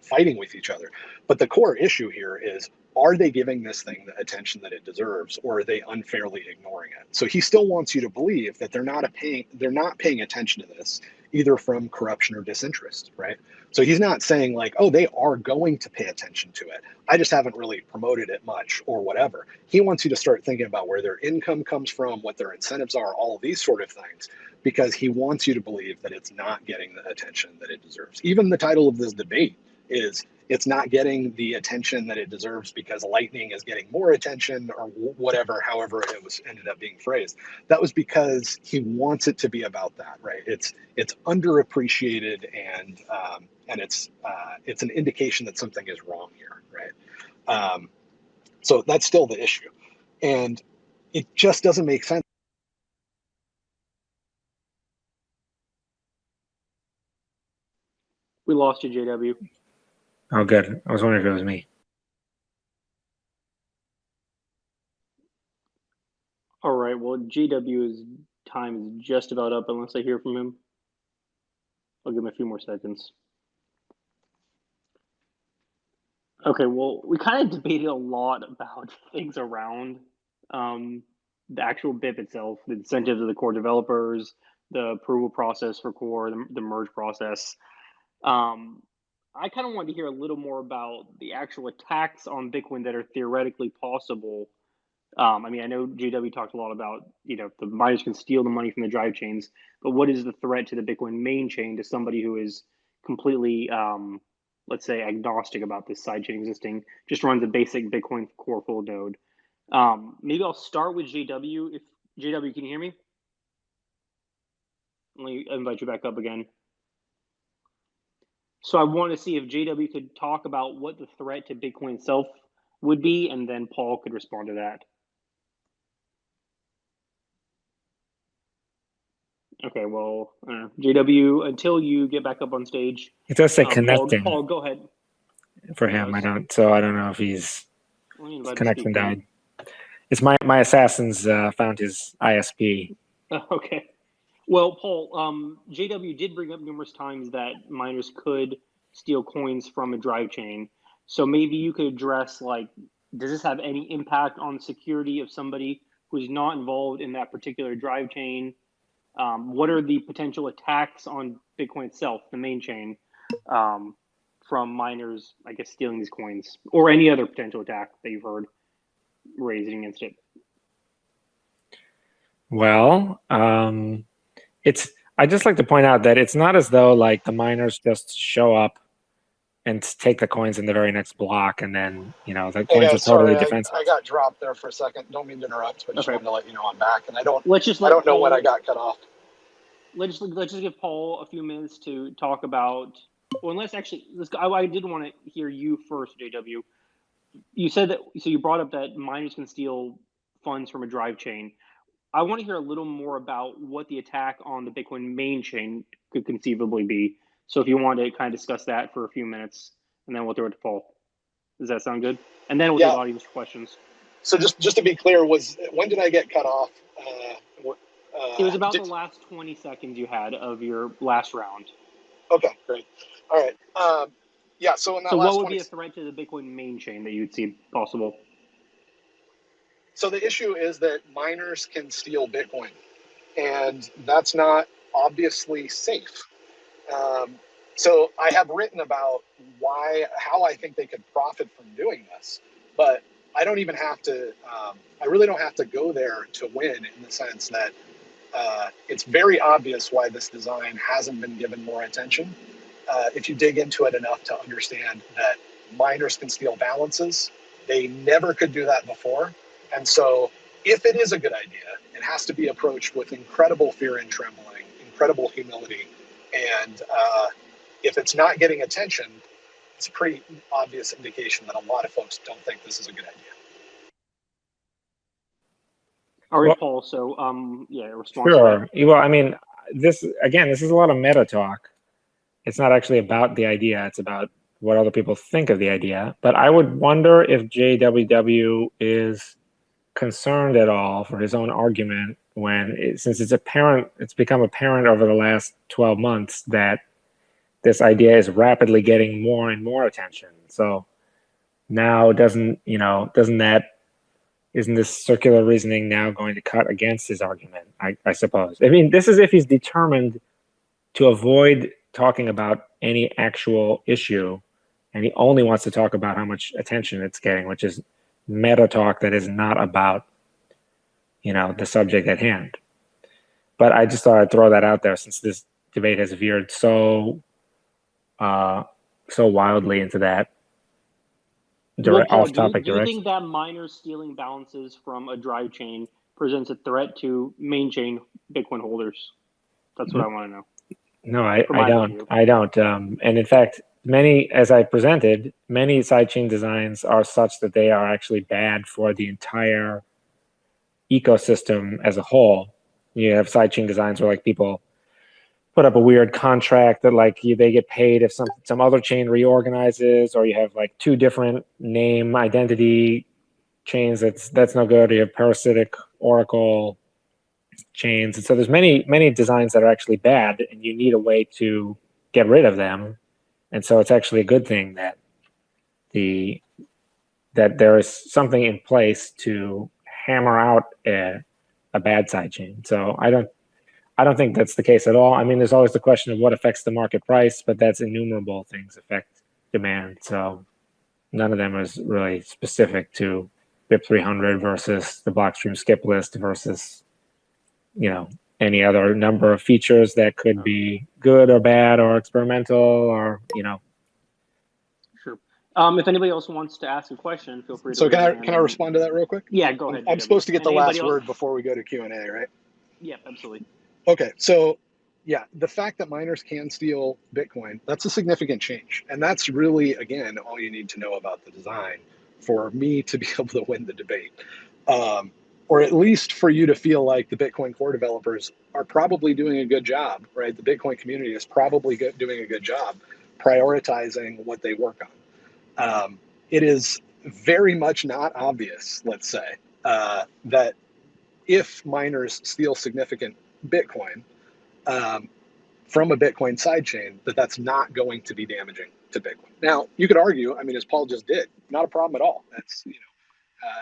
fighting with each other. But the core issue here is, are they giving this thing the attention that it deserves, or are they unfairly ignoring it? So he still wants you to believe that they're not paying attention to this, either from corruption or disinterest, right? So he's not saying like, oh, they are going to pay attention to it. I just haven't really promoted it much or whatever. He wants you to start thinking about where their income comes from, what their incentives are, all of these sort of things, because he wants you to believe that it's not getting the attention that it deserves. Even the title of this debate is, it's not getting the attention that it deserves because Lightning is getting more attention, or whatever, however it was ended up being phrased. That was because he wants it to be about that, right? It's underappreciated, and it's an indication that something is wrong here, right? So that's still the issue, and it just doesn't make sense. We lost you, JW. Oh, good. I was wondering if it was me. All right, well, JW's time is just about up unless I hear from him. I'll give him a few more seconds. Okay, well, we kind of debated a lot about things around the actual BIP itself, the incentives of the core developers, the approval process for core, the merge process. I kind of wanted to hear a little more about the actual attacks on Bitcoin that are theoretically possible. I know JW talked a lot about, the miners can steal the money from the drive chains, but what is the threat to the Bitcoin main chain to somebody who is completely, let's say, agnostic about this sidechain existing, just runs a basic Bitcoin core full node? Maybe I'll start with JW. If JW, can you hear me? Let me invite you back up again. So I want to see if JW could talk about what the threat to Bitcoin itself would be, and then Paul could respond to that. Okay, well, JW, until you get back up on stage. It does say connecting. Paul, go ahead. For him, I don't know if his connection died. It's my assassins found his ISP. Okay. Well, Paul, JW did bring up numerous times that miners could steal coins from a drive chain. So maybe you could address, like, does this have any impact on the security of somebody who's not involved in that particular drive chain? What are the potential attacks on Bitcoin itself, the main chain, from miners, I guess, stealing these coins, or any other potential attack that you've heard raised against it? Well, I just like to point out that it's not as though like the miners just show up and take the coins in the very next block, and then the coins are totally defensive. I got dropped there for a second. Don't mean to interrupt, but just wanted to let you know I'm back, and I don't know when I got cut off. Let's just give Paul a few minutes to talk about. Well, unless actually, I did want to hear you first, JW. You said that, so you brought up that miners can steal funds from a drive chain. I want to hear a little more about what the attack on the Bitcoin main chain could conceivably be. So if you want to kind of discuss that for a few minutes, and then we'll throw it to Paul. Does that sound good? And then we'll give audience questions. So just to be clear, when did I get cut off? It was about the last 20 seconds you had of your last round. Okay, great. All right. So in that last what would be a threat to the Bitcoin main chain that you'd see possible? So the issue is that miners can steal Bitcoin, and that's not obviously safe. So I have written about how I think they could profit from doing this, but I don't even have to. I really don't have to go there to win, in the sense that it's very obvious why this design hasn't been given more attention. If you dig into it enough to understand that miners can steal balances, they never could do that before. And so if it is a good idea, it has to be approached with incredible fear and trembling, incredible humility. And if it's not getting attention, it's a pretty obvious indication that a lot of folks don't think this is a good idea. All right, Paul. So, response. Sure. Well, I mean, this is a lot of meta talk. It's not actually about the idea. It's about what other people think of the idea. But I would wonder if JWW is concerned at all for his own argument since it's become apparent over the last 12 months that this idea is rapidly getting more and more attention. So now isn't this circular reasoning now going to cut against his argument? I suppose. I mean, this is if he's determined to avoid talking about any actual issue, and he only wants to talk about how much attention it's getting, which is meta talk that is not about the subject at hand. But I just thought I'd throw that out there, since this debate has veered so wildly into that off-topic direction. Do you think that miners stealing balances from a drive chain presents a threat to main chain Bitcoin holders? That's what I want to know. No, I don't. And in fact, as I presented, many sidechain designs are such that they are actually bad for the entire ecosystem as a whole. You have sidechain designs where people put up a weird contract that they get paid if some other chain reorganizes, or you have two different name identity chains. That's no good. You have parasitic Oracle chains, and so there's many designs that are actually bad, and you need a way to get rid of them. And so it's actually a good thing that there is something in place to hammer out a bad sidechain. So I don't think that's the case at all. I mean, there's always the question of what affects the market price, but that's innumerable things affect demand. So none of them is really specific to BIP 300 versus the Blockstream skip list versus any other number of features that could be good or bad or experimental or Sure. If anybody else wants to ask a question, feel free to. So can I respond to that real quick? Yeah, go ahead. I'm supposed to get the last word before we go to Q&A, right? Yeah, absolutely. Okay, so yeah, the fact that miners can steal Bitcoin, that's a significant change. And that's really, again, all you need to know about the design for me to be able to win the debate. Or at least for you to feel like the Bitcoin core developers are probably doing a good job, right? The Bitcoin community is probably doing a good job prioritizing what they work on. It is very much not obvious, let's say, that if miners steal significant Bitcoin, from a Bitcoin sidechain, that's not going to be damaging to Bitcoin. Now, you could argue, I mean, as Paul just did, not a problem at all. That's,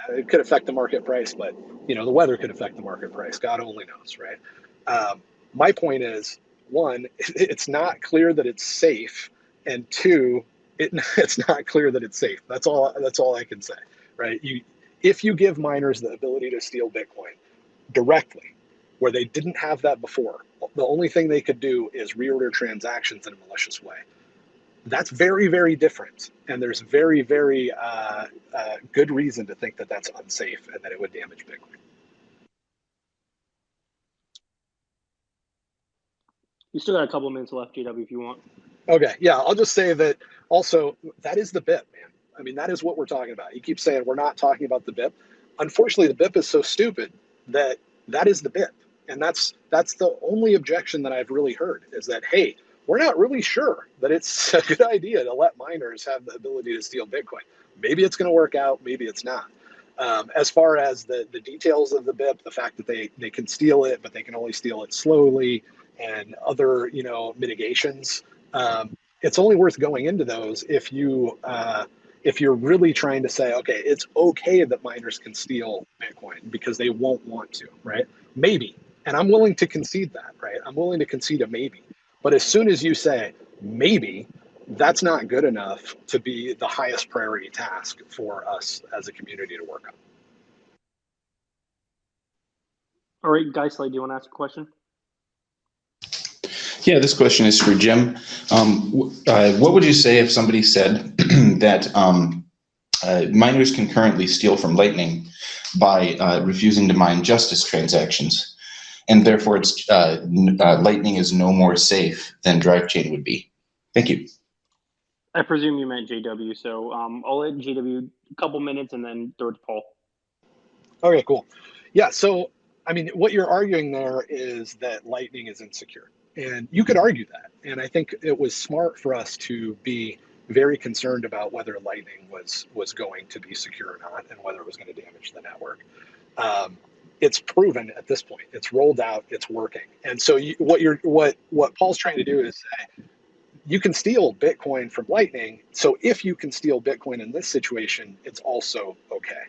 it could affect the market price, but, the weather could affect the market price. God only knows, right? My point is, one, it's not clear that it's safe, and two, it's not clear that it's safe. That's all I can say, right? If you give miners the ability to steal Bitcoin directly, where they didn't have that before, the only thing they could do is reorder transactions in a malicious way. That's very, very different. And there's very, very good reason to think that that's unsafe and that it would damage Bitcoin. You still got a couple of minutes left, JW, if you want. Okay, yeah, I'll just say that also, that is the BIP, man. I mean, that is what we're talking about. You keep saying we're not talking about the BIP. Unfortunately, the BIP is so stupid that is the BIP. And that's the only objection that I've really heard is that, hey, we're not really sure that it's a good idea to let miners have the ability to steal Bitcoin. Maybe it's going to work out, maybe it's not. As far as the details of the BIP, the fact that they can steal it, but they can only steal it slowly, and other mitigations, it's only worth going into those if you're really trying to say, okay, it's okay that miners can steal Bitcoin because they won't want to, right? Maybe. And I'm willing to concede that, right? I'm willing to concede a maybe. But as soon as you say maybe, that's not good enough to be the highest priority task for us as a community to work on. All right, Geisler, do you want to ask a question? Yeah, this question is for Jim. What would you say if somebody said that miners can currently steal from Lightning by refusing to mine justice transactions, and therefore it's Lightning is no more safe than Drive Chain would be? Thank you. I presume you meant JW, so I'll let JW a couple minutes and then throw it to Paul. Okay, cool. Yeah, so I mean, what you're arguing there is that Lightning is insecure. And you could argue that. And I think it was smart for us to be very concerned about whether Lightning was going to be secure or not, and whether it was going to damage the network. It's proven at this point. It's rolled out. It's working. And so what Paul's trying to do is say, you can steal Bitcoin from Lightning. So if you can steal Bitcoin in this situation, it's also okay.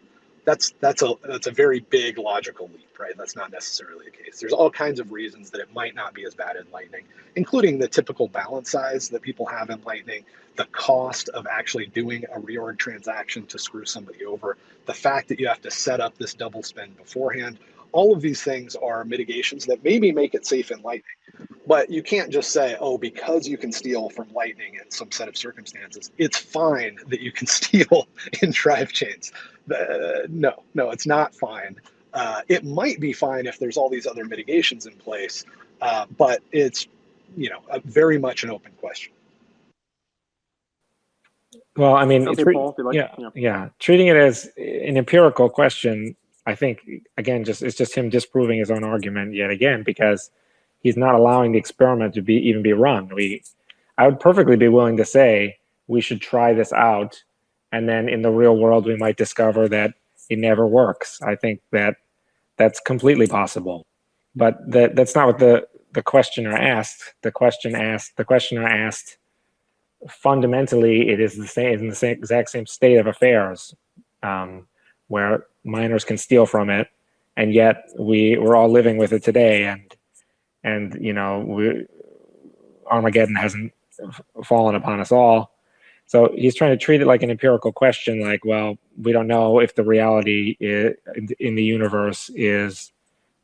That's a very big logical leap, right? That's not necessarily the case. There's all kinds of reasons that it might not be as bad in Lightning, including the typical balance size that people have in Lightning, the cost of actually doing a reorg transaction to screw somebody over, the fact that you have to set up this double spend beforehand. All of these things are mitigations that maybe make it safe in Lightning. But you can't just say, oh, because you can steal from Lightning in some set of circumstances, it's fine that you can steal in drive chains. No, it's not fine. It might be fine if there's all these other mitigations in place, but it's very much an open question. Well, I mean, okay, Paul, if you like. Yeah, treating it as an empirical question, I think, again, it's just him disproving his own argument yet again, because he's not allowing the experiment to even be run. I would perfectly be willing to say we should try this out, and then in the real world we might discover that it never works. I think that's completely possible, but that's not what the questioner asked. The questioner asked, fundamentally, it is in the exact same state of affairs, where miners can steal from it, and yet we're all living with it today, and Armageddon hasn't fallen upon us all. So he's trying to treat it like an empirical question, like, well, we don't know if the reality in the universe is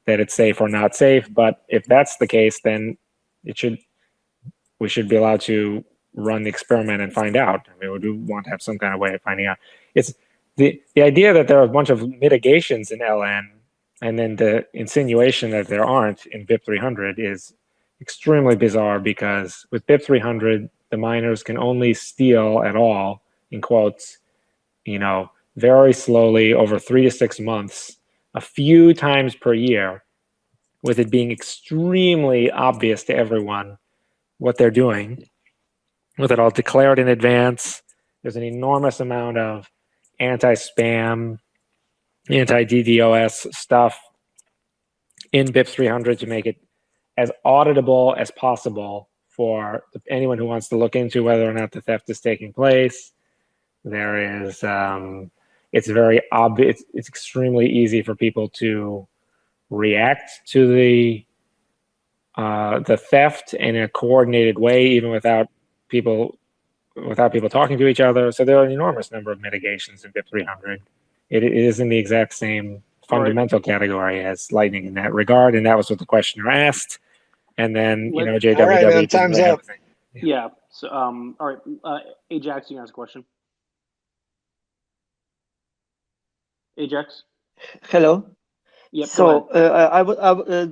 that it's safe or not safe, but if that's the case, then we should be allowed to run the experiment and find out. I mean, we do want to have some kind of way of finding out. It's the idea that there are a bunch of mitigations in LN, and then the insinuation that there aren't in BIP 300 is extremely bizarre because with BIP 300, the miners can only steal at all, in quotes, very slowly over 3 to 6 months, a few times per year, with it being extremely obvious to everyone what they're doing, with it all declared in advance. There's an enormous amount of anti-spam, anti-DDoS stuff in BIP 300 to make it as auditable as possible for anyone who wants to look into whether or not the theft is taking place. There is, it's very obvious, it's extremely easy for people to react to the theft in a coordinated way, even without people talking to each other. So there are an enormous number of mitigations in BIP 300. It is in the exact same fundamental category as Lightning in that regard, and that was what the questioner asked. And then JWW. All right, man, time's up. Yeah. So all right, Ajax, you can ask a question. Ajax. Hello. Yep. So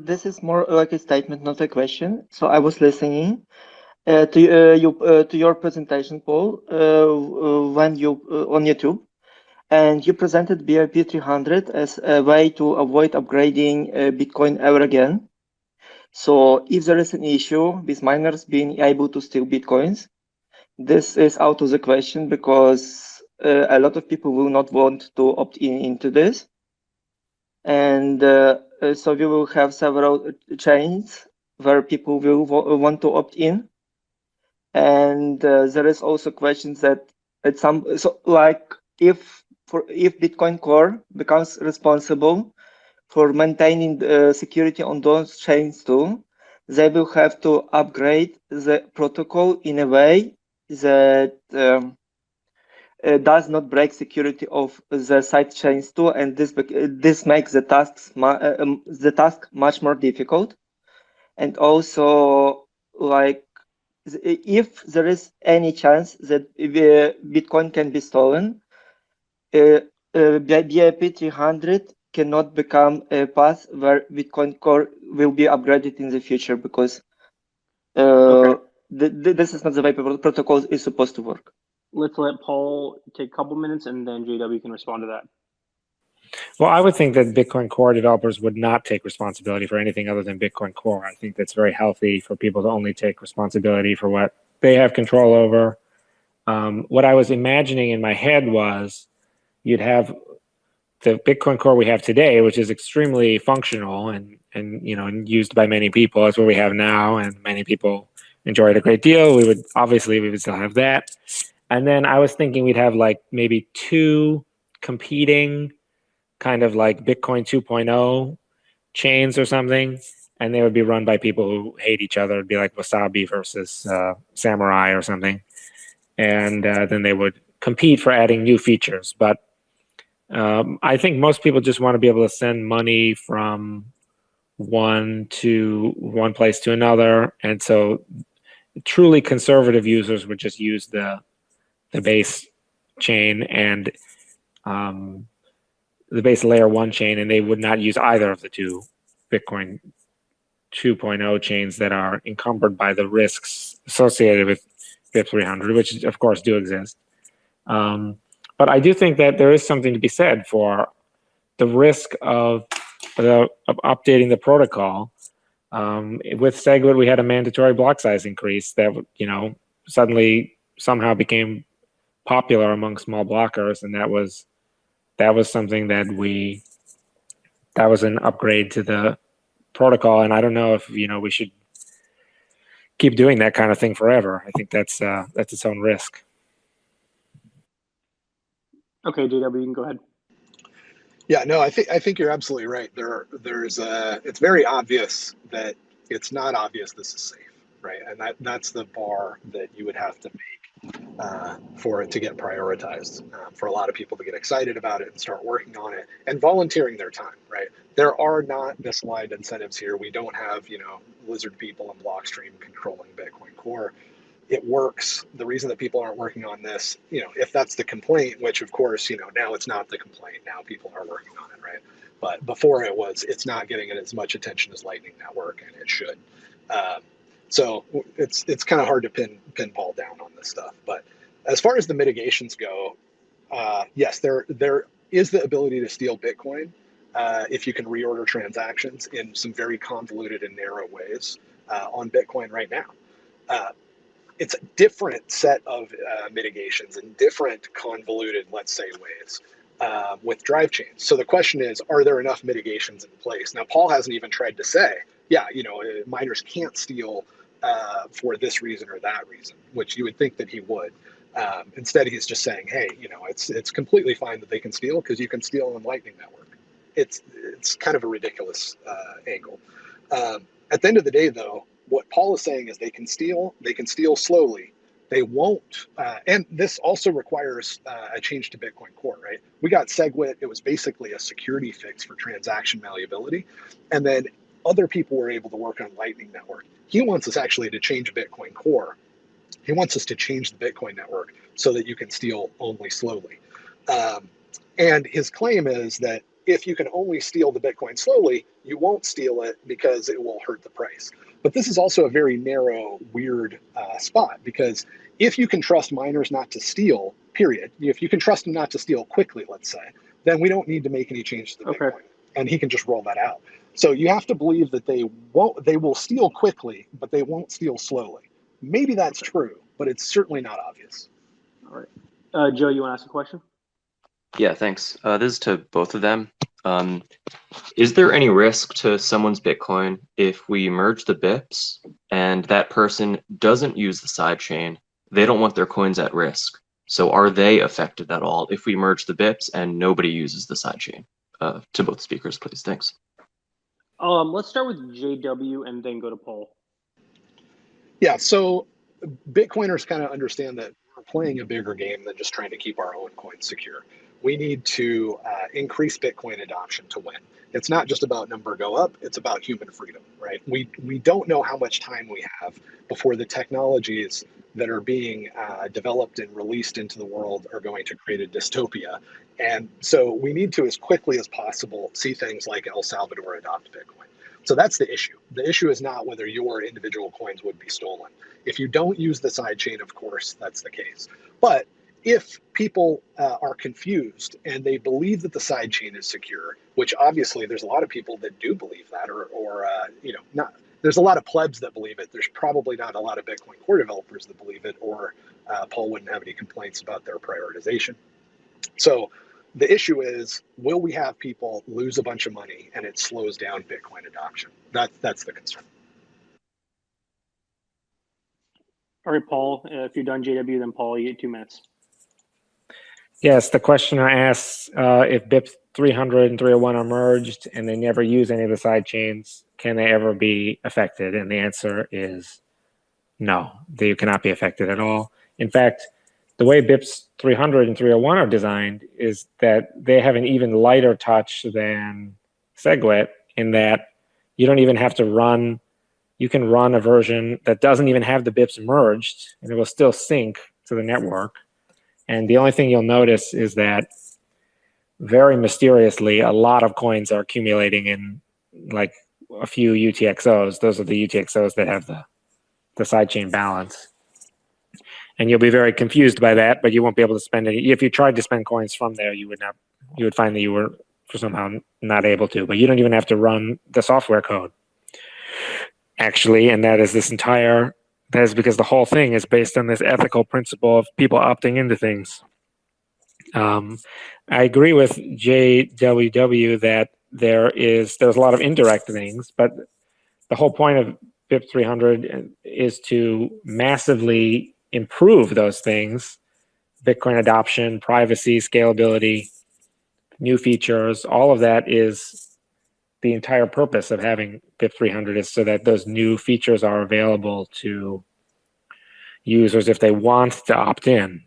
this is more like a statement, not a question. So I was listening to your presentation, Paul, when you on YouTube, and you presented BIP 300 as a way to avoid upgrading Bitcoin ever again. So if there is an issue with miners being able to steal Bitcoins, this is out of the question because a lot of people will not want to opt into this. And so we will have several chains where people will want to opt in. And there is also questions that at some, so like if Bitcoin Core becomes responsible for maintaining the security on those chains too, they will have to upgrade the protocol in a way that does not break security of the side chains too, and this makes the task much more difficult. And also, like, if there is any chance that Bitcoin can be stolen, BIP 300 cannot become a path where Bitcoin Core will be upgraded in the future because this is not the way protocol is supposed to work. Let's let Paul take a couple minutes and then JW can respond to that. Well, I would think that Bitcoin Core developers would not take responsibility for anything other than Bitcoin Core. I think that's very healthy for people to only take responsibility for what they have control over. What I was imagining in my head was you'd have the Bitcoin Core we have today, which is extremely functional and used by many people. That's what we have now, and many people enjoy it a great deal. We would still have that. And then I was thinking we'd have like maybe two competing kind of like Bitcoin 2.0 chains or something, and they would be run by people who hate each other. It'd be like Wasabi versus Samurai or something. And then they would compete for adding new features. But I think most people just want to be able to send money from one place to another. And so truly conservative users would just use the base chain and the base layer 1 chain, and they would not use either of the two Bitcoin 2.0 chains that are encumbered by the risks associated with BIP 300, which of course do exist. But I do think that there is something to be said for the risk of updating the protocol. With SegWit, we had a mandatory block size increase that suddenly somehow became popular among small blockers, and that was something that was an upgrade to the protocol. And I don't know if we should keep doing that kind of thing forever. I think that's its own risk. Okay, JW, you can go ahead. Yeah, no, I think you're absolutely right. It's very obvious that it's not obvious this is safe, right? And that's the bar that you would have to make for it to get prioritized, for a lot of people to get excited about it and start working on it and volunteering their time, right? There are not misaligned incentives here. We don't have, lizard people and Blockstream controlling Bitcoin Core. it works. The reason that people aren't working on this, if that's the complaint, which of course, now it's not the complaint. Now people are working on it, right? But before it's not getting as much attention as Lightning Network, and it should. So it's kind of hard to pin Paul down on this stuff. But as far as the mitigations go, yes, there is the ability to steal Bitcoin if you can reorder transactions in some very convoluted and narrow ways on Bitcoin right now. It's a different set of mitigations and different convoluted, let's say, ways with drive chains. So the question is, are there enough mitigations in place? Now, Paul hasn't even tried to say, yeah, miners can't steal for this reason or that reason, which you would think that he would. Instead, he's just saying, hey, it's completely fine that they can steal because you can steal on Lightning Network. It's kind of a ridiculous angle. At the end of the day, though, what Paul is saying is they can steal slowly. They won't, and this also requires a change to Bitcoin Core, right? We got SegWit. It was basically a security fix for transaction malleability. And then other people were able to work on Lightning Network. He wants us actually to change Bitcoin Core. He wants us to change the Bitcoin network so that you can steal only slowly. And his claim is that if you can only steal the Bitcoin slowly, you won't steal it because it will hurt the price. But this is also a very narrow, weird spot, because if you can trust miners not to steal, period, if you can trust them not to steal quickly, let's say, then we don't need to make any changes to Bitcoin. And he can just roll that out. So you have to believe that they will steal quickly, but they won't steal slowly. Maybe that's true, but it's certainly not obvious. All right. Joe, you want to ask a question? Yeah, thanks. This is to both of them. Is there any risk to someone's Bitcoin if we merge the BIPs and that person doesn't use the sidechain? They don't want their coins at risk. So are they affected at all if we merge the BIPs and nobody uses the sidechain? To both speakers, please. Thanks. Let's start with JW and then go to Paul. Yeah, so Bitcoiners kind of understand that we're playing a bigger game than just trying to keep our own coins secure. We need to increase Bitcoin adoption to win. It's not just about number go up, it's about human freedom, right? We don't know how much time we have before the technologies that are being developed and released into the world are going to create a dystopia. And so we need to, as quickly as possible, see things like El Salvador adopt Bitcoin. So that's the issue. The issue is not whether your individual coins would be stolen. If you don't use the sidechain, of course, that's the case. But if people are confused and they believe that the sidechain is secure, which obviously there's a lot of people that do believe that, or not. There's a lot of plebs that believe it. There's probably not a lot of Bitcoin Core developers that believe it, or Paul wouldn't have any complaints about their prioritization. So the issue is, will we have people lose a bunch of money and it slows down Bitcoin adoption? That's the concern. All right, Paul, if you're done JW, then Paul, you get 2 minutes. Yes, the questioner asks if BIP 300 and 301 are merged and they never use any of the side chains, can they ever be affected? And the answer is no, they cannot be affected at all. In fact, the way BIPs 300 and 301 are designed is that they have an even lighter touch than SegWit in that you don't even have to run, you can run a version that doesn't even have the BIPs merged and it will still sync to the network. And the only thing you'll notice is that very mysteriously, a lot of coins are accumulating in like a few UTXOs. Those are the UTXOs that have the sidechain balance. And you'll be very confused by that, but you won't be able to spend any. If you tried to spend coins from there, you would find that you were somehow not able to. But you don't even have to run the software code, actually. And that is because the whole thing is based on this ethical principle of people opting into things. I agree with JWW that there's a lot of indirect things, but the whole point of BIP 300 is to massively improve those things: Bitcoin adoption, privacy, scalability, new features. All of that is the entire purpose of having BIP 300, is so that those new features are available to users if they want to opt in.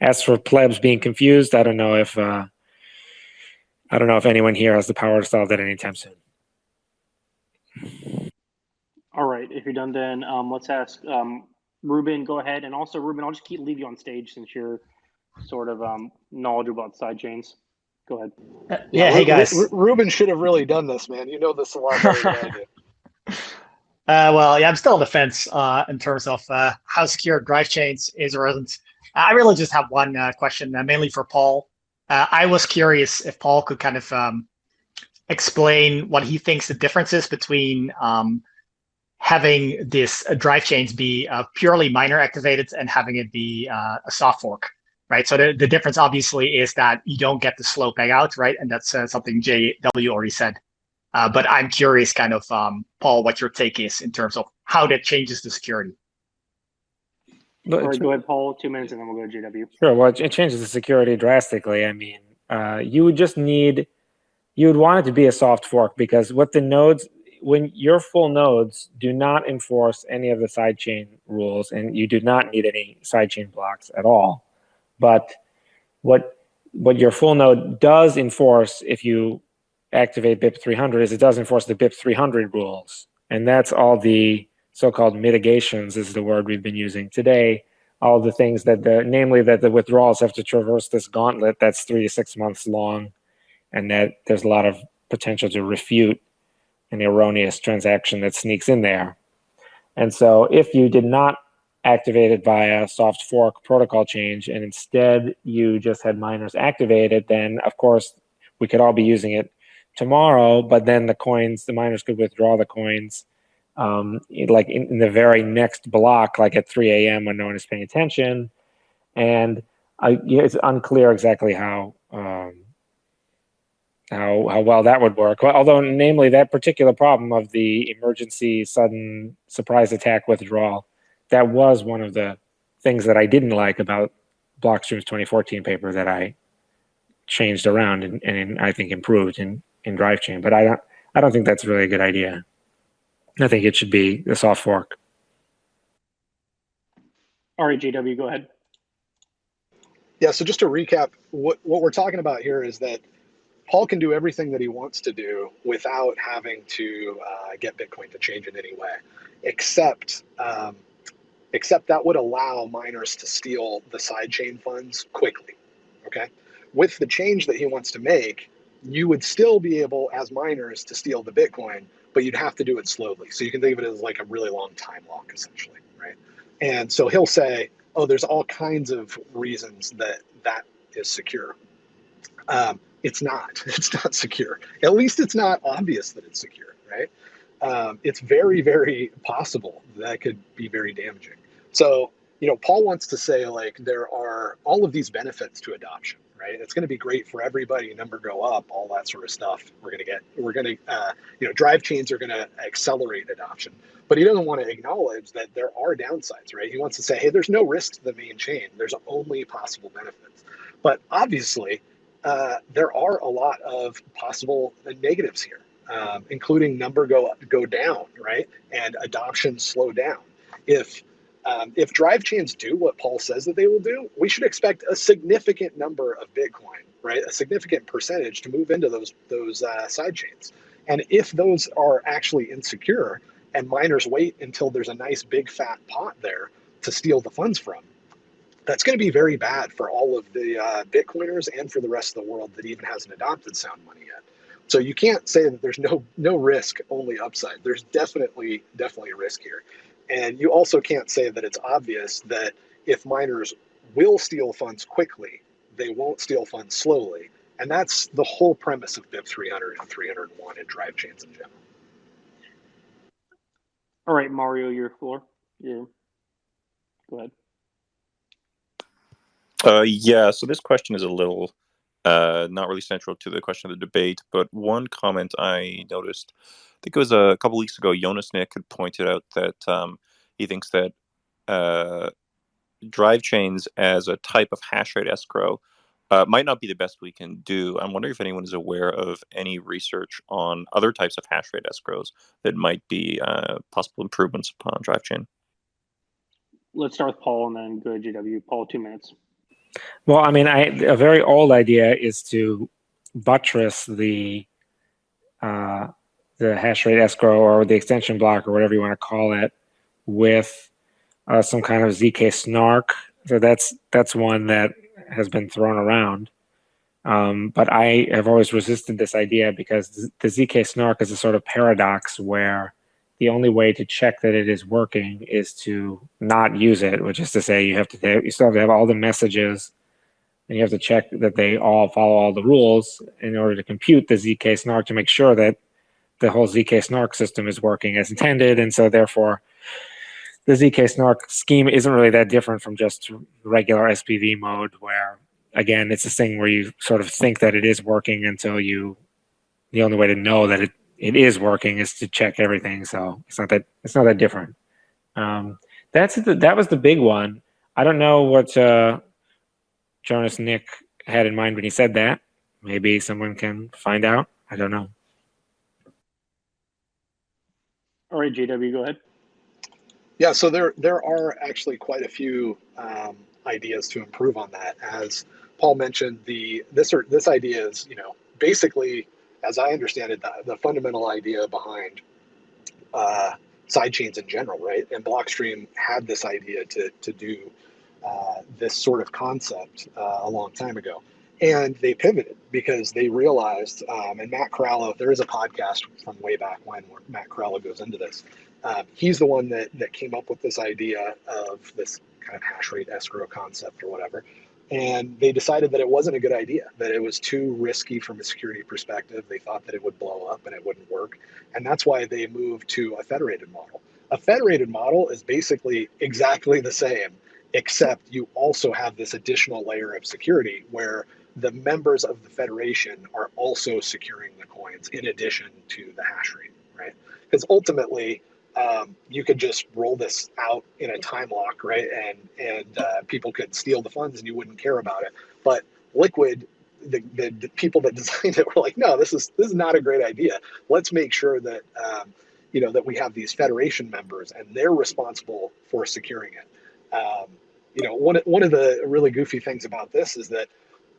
As for plebs being confused, I don't know if anyone here has the power to solve that anytime soon. All right, if you're done, then let's ask Ruben. Go ahead, and also Ruben, I'll just leave you on stage since you're sort of knowledgeable about sidechains. Go ahead. Yeah, hey guys. Ruben should have really done this, man. You know this a lot better than I do. Well, yeah, I'm still on the fence in terms of how secure drive chains is or isn't. I really just have one question, mainly for Paul. I was curious if Paul could kind of explain what he thinks the difference is between having this drive chains be purely miner activated and having it be a soft fork, right? So the difference obviously is that you don't get the slow peg out, right? And that's something JW already said. But I'm curious kind of, Paul, what your take is in terms of how that changes the security. All right, go ahead, Paul, 2 minutes, and then we'll go to JW. Sure, well, it changes the security drastically. I mean, you would just need, you would want it to be a soft fork, because what the nodes, when your full nodes do not enforce any of the sidechain rules, and you do not need any sidechain blocks at all. But what your full node does enforce, if you activate BIP 300, is it does enforce the BIP 300 rules. And that's all the so-called mitigations is the word we've been using today. All the things that namely that the withdrawals have to traverse this gauntlet that's 3 to 6 months long, and that there's a lot of potential to refute an erroneous transaction that sneaks in there. And so if you did not activate it via soft fork protocol change, and instead you just had miners activated, then of course we could all be using it tomorrow, but then the miners could withdraw the coins like in the very next block, like at 3 a.m. when no one is paying attention. And it's unclear exactly how well that would work. Although, namely, that particular problem of the emergency sudden surprise attack withdrawal, that was one of the things that I didn't like about Blockstream's 2014 paper that I changed around and I think improved in DriveChain. But I don't think that's really a good idea. I think it should be the soft fork. All right, JW, go ahead. Yeah, so just to recap, what we're talking about here is that Paul can do everything that he wants to do without having to get Bitcoin to change in any way, except that would allow miners to steal the sidechain funds quickly, okay? With the change that he wants to make, you would still be able, as miners, to steal the Bitcoin, but you'd have to do it slowly. So you can think of it as like a really long time lock, essentially, right? And so he'll say, oh, there's all kinds of reasons that is secure. It's not. It's not secure. At least it's not obvious that it's secure, right? It's very, very possible that could be very damaging. So, Paul wants to say, like, there are all of these benefits to adoption, right? It's going to be great for everybody, number go up, all that sort of stuff. Drive chains are going to accelerate adoption. But he doesn't want to acknowledge that there are downsides, right? He wants to say, hey, there's no risk to the main chain. There's only possible benefits. But obviously, there are a lot of possible negatives here, including number go down, right? And adoption slow down. If drive chains do what Paul says that they will do, we should expect a significant number of Bitcoin, right? A significant percentage to move into those side chains. And if those are actually insecure and miners wait until there's a nice big fat pot there to steal the funds from, that's going to be very bad for all of the Bitcoiners and for the rest of the world that even hasn't adopted sound money yet. So you can't say that there's no risk, only upside. There's definitely a risk here. And you also can't say that it's obvious that if miners will steal funds quickly, they won't steal funds slowly. And that's the whole premise of BIP 300 and 301 and drive chains in general. All right, Mario, your floor. Yeah. Go ahead. Yeah, so this question is a little not really central to the question of the debate, but one comment I noticed, I think it was a couple weeks ago, Jonas Nick had pointed out that he thinks that drive chains as a type of hash rate escrow might not be the best we can do. I'm wondering if anyone is aware of any research on other types of hash rate escrows that might be possible improvements upon drive chain. Let's start with Paul and then go to GW. Paul, 2 minutes. Well, I mean, a very old idea is to buttress the the hash rate escrow or the extension block or whatever you want to call it with some kind of ZK snark. So that's one that has been thrown around. But I have always resisted this idea because the ZK snark is a sort of paradox where the only way to check that it is working is to not use it, which is to say you still have to have all the messages and you have to check that they all follow all the rules in order to compute the ZK snark to make sure that the whole ZK snark system is working as intended. And so therefore the ZK snark scheme isn't really that different from just regular SPV mode where, again, it's this thing where you sort of think that it is working until the only way to know that it is working is to check everything. So it's not that different. That was the big one. I don't know what Jonas Nick had in mind when he said that. Maybe someone can find out. I don't know. All right, JW, go ahead. Yeah, so there are actually quite a few ideas to improve on that. As Paul mentioned, this idea is, basically, as I understand it, the fundamental idea behind sidechains in general, right? And Blockstream had this idea to do this sort of concept a long time ago. And they pivoted because they realized, and Matt Corallo, there is a podcast from way back when where Matt Corallo goes into this. He's the one that came up with this idea of this kind of hash rate escrow concept or whatever. And they decided that it wasn't a good idea, that it was too risky from a security perspective. They thought that it would blow up and it wouldn't work. And that's why they moved to a federated model. A federated model is basically exactly the same, except you also have this additional layer of security where the members of the federation are also securing the coins in addition to the hash rate, right? Because ultimately, you could just roll this out in a time lock, right? And people could steal the funds and you wouldn't care about it. But Liquid, the people that designed it were like, no, this is not a great idea. Let's make sure that that we have these federation members and they're responsible for securing it. One of the really goofy things about this is that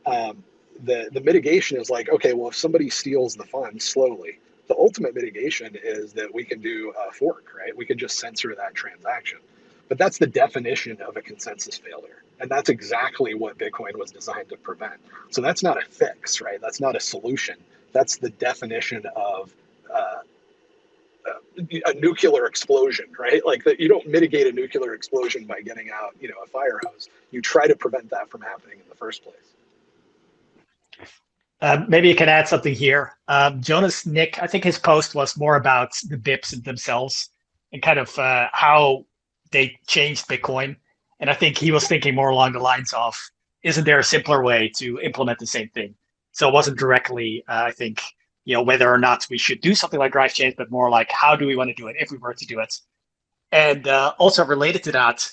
the mitigation is like, okay, well, if somebody steals the funds slowly, the ultimate mitigation is that we can do a fork, right? We can just censor that transaction. But that's the definition of a consensus failure. And that's exactly what Bitcoin was designed to prevent. So that's not a fix, right? That's not a solution. That's the definition of a nuclear explosion, right? Like that, you don't mitigate a nuclear explosion by getting out, a fire hose. You try to prevent that from happening in the first place. Maybe you can add something here. Jonas Nick, I think his post was more about the BIPs themselves and kind of how they changed Bitcoin. And I think he was thinking more along the lines of, isn't there a simpler way to implement the same thing? So it wasn't directly, I think, whether or not we should do something like drive chains, but more like, how do we want to do it if we were to do it? And also related to that,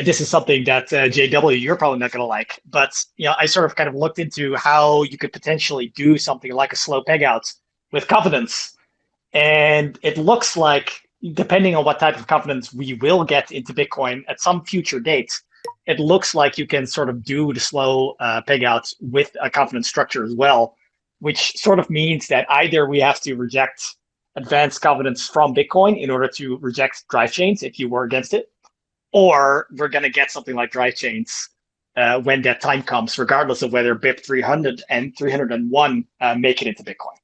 this is something that JW, you're probably not going to like, but I sort of kind of looked into how you could potentially do something like a slow peg out with confidence. And it looks like, depending on what type of confidence we will get into Bitcoin at some future date, it looks like you can sort of do the slow peg out with a confidence structure as well, which sort of means that either we have to reject advanced confidence from Bitcoin in order to reject drive chains if you were against it, or we're going to get something like drive chains when that time comes, regardless of whether BIP 300 and 301 make it into Bitcoin.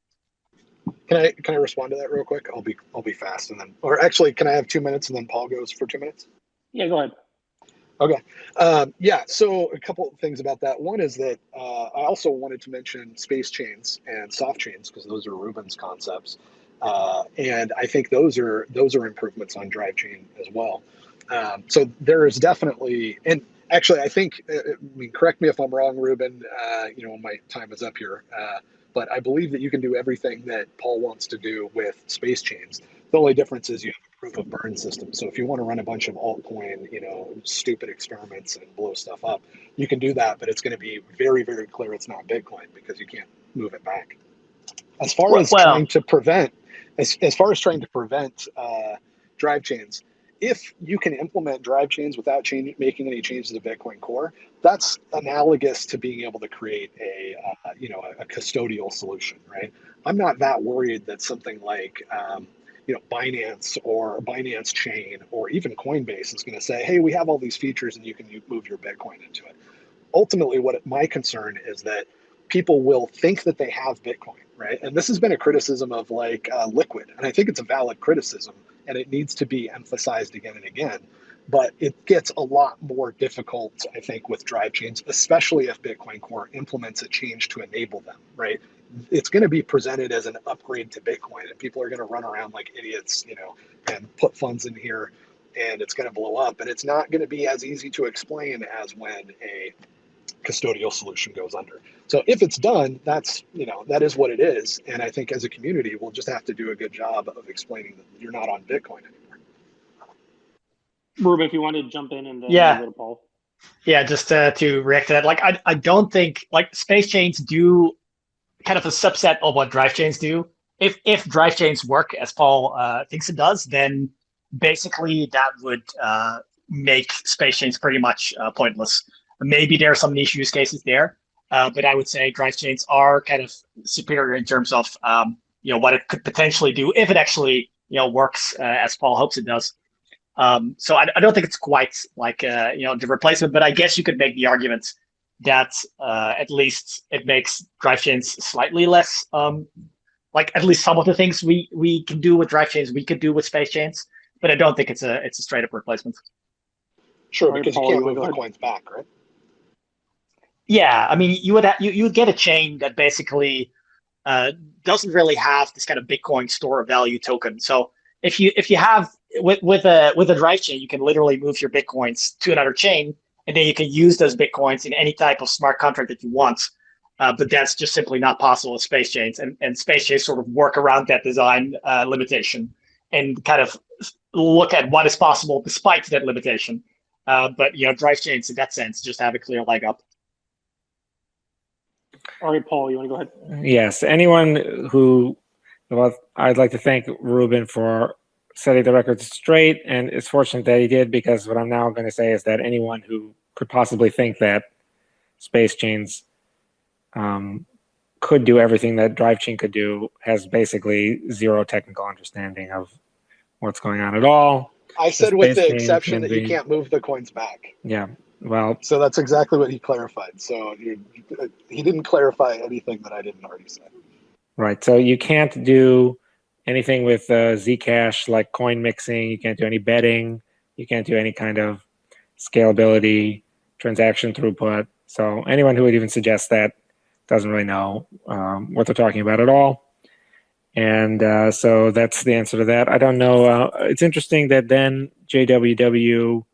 Can I respond to that real quick? I'll be fast, and then, or actually, can I have 2 minutes and then Paul goes for 2 minutes? Yeah, go ahead. Okay. So a couple of things about that. One is that I also wanted to mention space chains and soft chains because those are Rubin's concepts, and I think those are improvements on drive chain as well. So there is definitely, and actually, I think, correct me if I'm wrong, Ruben, when my time is up here, but I believe that you can do everything that Paul wants to do with space chains. The only difference is you have a proof of burn system. So if you want to run a bunch of altcoin, stupid experiments and blow stuff up, you can do that, but it's going to be very, very clear it's not Bitcoin because you can't move it back. As far as trying to prevent drive chains, if you can implement drive chains without making any changes to Bitcoin Core, that's analogous to being able to create a custodial solution, right? I'm not that worried that something like Binance or Binance Chain or even Coinbase is going to say, hey, we have all these features and you can move your Bitcoin into it. Ultimately, my concern is that people will think that they have Bitcoin, right? And this has been a criticism of Liquid, and I think it's a valid criticism, and it needs to be emphasized again and again. But it gets a lot more difficult, I think, with drive chains, especially if Bitcoin Core implements a change to enable them, right? It's going to be presented as an upgrade to Bitcoin, and people are going to run around like idiots, and put funds in here, and it's going to blow up. And it's not going to be as easy to explain as when a custodial solution goes under. So if it's done, that is what it is. And I think as a community, we'll just have to do a good job of explaining that you're not on Bitcoin anymore. Ruben, if you want to jump in and then Yeah. go to Paul. Yeah, just to react to that, I don't think space chains do kind of a subset of what drive chains do. If drive chains work as Paul thinks it does, then basically that would make space chains pretty much pointless. Maybe there are some niche use cases there, but I would say drive chains are kind of superior in terms of what it could potentially do if it actually works as Paul hopes it does. So I don't think it's quite like the replacement, but I guess you could make the argument that at least it makes drive chains slightly less at least some of the things we can do with drive chains we could do with space chains, but I don't think it's a straight up replacement. Sure, because you can't move the coins back, right? Yeah, I mean you would get a chain that basically doesn't really have this kind of Bitcoin store of value token. So if you have with a drive chain, you can literally move your Bitcoins to another chain, and then you can use those Bitcoins in any type of smart contract that you want. But that's just simply not possible with space chains, and space chains sort of work around that design limitation and kind of look at what is possible despite that limitation. But drive chains in that sense just have a clear leg up. All right, Paul, you want to go ahead? Yes. I'd like to thank Ruben for setting the record straight, and it's fortunate that he did, because what I'm now going to say is that anyone who could possibly think that space chains could do everything that drive chain could do has basically zero technical understanding of what's going on at all. I said with the exception that you can't move the coins back. Yeah. Well, so that's exactly what he clarified. So he didn't clarify anything that I didn't already say. Right. So you can't do anything with Zcash, like coin mixing. You can't do any betting. You can't do any kind of scalability, transaction throughput. So anyone who would even suggest that doesn't really know what they're talking about at all. And so that's the answer to that. I don't know. It's interesting that then JWW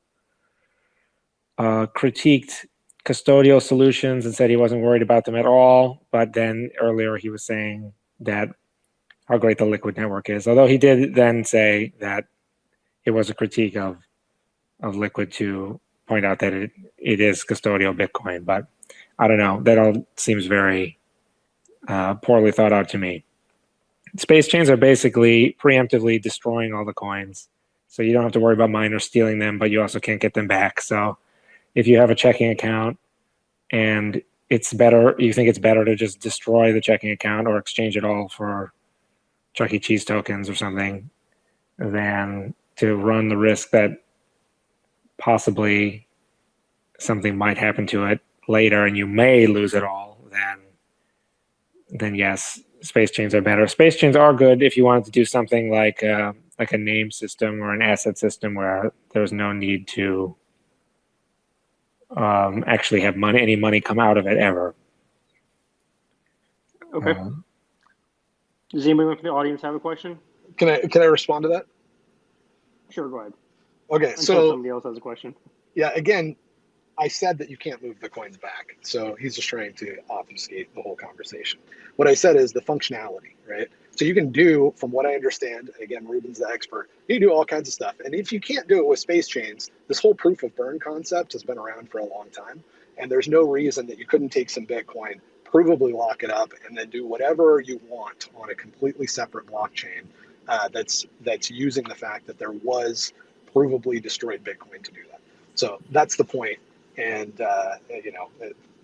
critiqued custodial solutions and said he wasn't worried about them at all. But then earlier he was saying that how great the Liquid network is. Although he did then say that it was a critique of Liquid to point out that it is custodial Bitcoin. But I don't know. That all seems very poorly thought out to me. Space chains are basically preemptively destroying all the coins. So you don't have to worry about miners stealing them, but you also can't get them back. So if you have a checking account and you think it's better to just destroy the checking account or exchange it all for Chuck E. Cheese tokens or something than to run the risk that possibly something might happen to it later and you may lose it all, then yes, space chains are better. Space chains are good if you wanted to do something like a name system or an asset system where there's no need to actually have any money come out of it ever. Okay. Does anybody from the audience have a question? Can I respond to that? Sure, go ahead. Okay, Until somebody else has a question. Yeah, again, I said that you can't move the coins back. So he's just trying to obfuscate the whole conversation. What I said is the functionality, right? So you can do, from what I understand, again, Ruben's the expert, you can do all kinds of stuff. And if you can't do it with space chains, this whole proof of burn concept has been around for a long time. And there's no reason that you couldn't take some Bitcoin, provably lock it up, and then do whatever you want on a completely separate blockchain that's using the fact that there was provably destroyed Bitcoin to do that. So that's the point. And,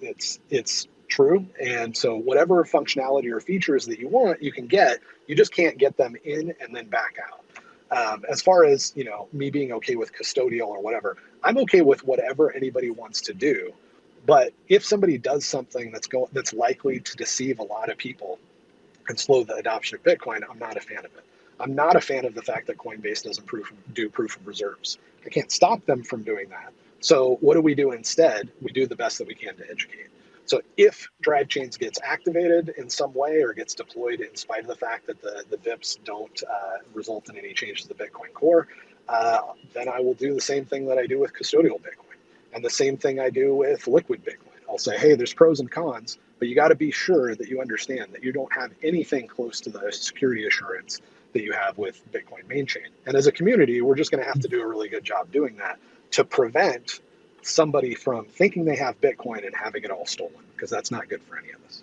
it's true. And so whatever functionality or features that you want, you can get, you just can't get them in and then back out. As far as, me being okay with custodial or whatever, I'm okay with whatever anybody wants to do. But if somebody does something that's likely to deceive a lot of people and slow the adoption of Bitcoin, I'm not a fan of it. I'm not a fan of the fact that Coinbase doesn't do proof of reserves. I can't stop them from doing that. So what do we do instead? We do the best that we can to educate. So if Drive Chains gets activated in some way or gets deployed in spite of the fact that the VIPs don't result in any changes to the Bitcoin core, then I will do the same thing that I do with custodial Bitcoin and the same thing I do with liquid Bitcoin. I'll say, hey, there's pros and cons, but you got to be sure that you understand that you don't have anything close to the security assurance that you have with Bitcoin main chain. And as a community, we're just going to have to do a really good job doing that to prevent somebody from thinking they have Bitcoin and having it all stolen, because that's not good for any of us.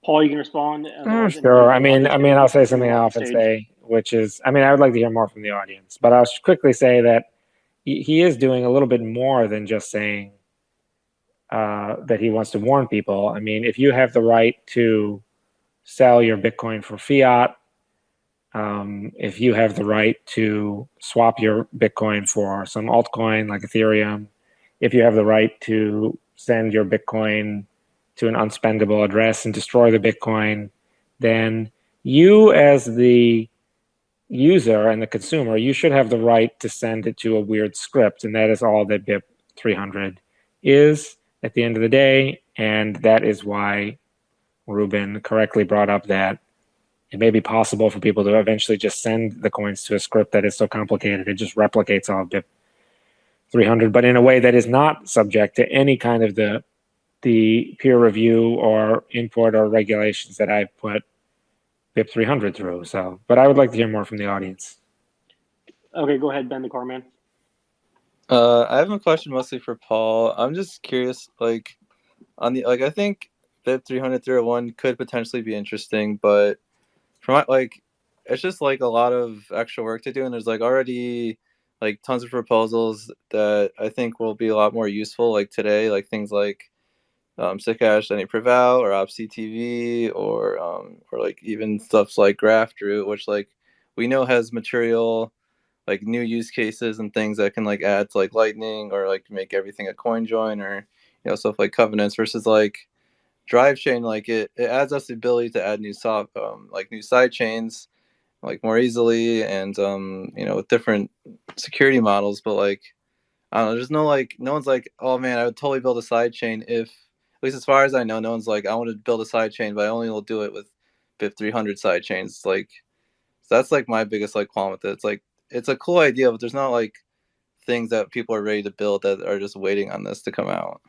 Paul, you can respond. Sure. I mean, I'll say something I often say, which is, I would like to hear more from the audience, but I'll quickly say that he is doing a little bit more than just saying that he wants to warn people. I mean, if you have the right to sell your Bitcoin for fiat, if you have the right to swap your Bitcoin for some altcoin like Ethereum, if you have the right to send your Bitcoin to an unspendable address and destroy the Bitcoin, then you as the user and the consumer, you should have the right to send it to a weird script. And that is all that BIP 300 is at the end of the day. And that is why Ruben correctly brought up that it may be possible for people to eventually just send the coins to a script that is so complicated it just replicates all of BIP 300, but in a way that is not subject to any kind of the peer review or input or regulations that I've put BIP 300 through. So, but I would like to hear more from the audience. Okay, go ahead, Ben the Carman. I have a question mostly for Paul. I'm just curious, I think BIP 300 301 could potentially be interesting, but from it's just a lot of extra work to do, and there's already tons of proposals that I think will be a lot more useful today, things like Zcash any Preval or OpsCTV or even stuff like GraphDrew, which we know has material new use cases and things that can add to Lightning or make everything a coin join, or stuff like covenants versus Drive Chain, it adds us the ability to add new new side chains more easily and with different security models. But I don't know, there's no one's oh man, I would totally build a side chain if, at least as far as I know, no one's I want to build a side chain, but I only will do it with BIP 300 side chains. That's my biggest qualm with it. It's a cool idea, but there's not things that people are ready to build that are just waiting on this to come out.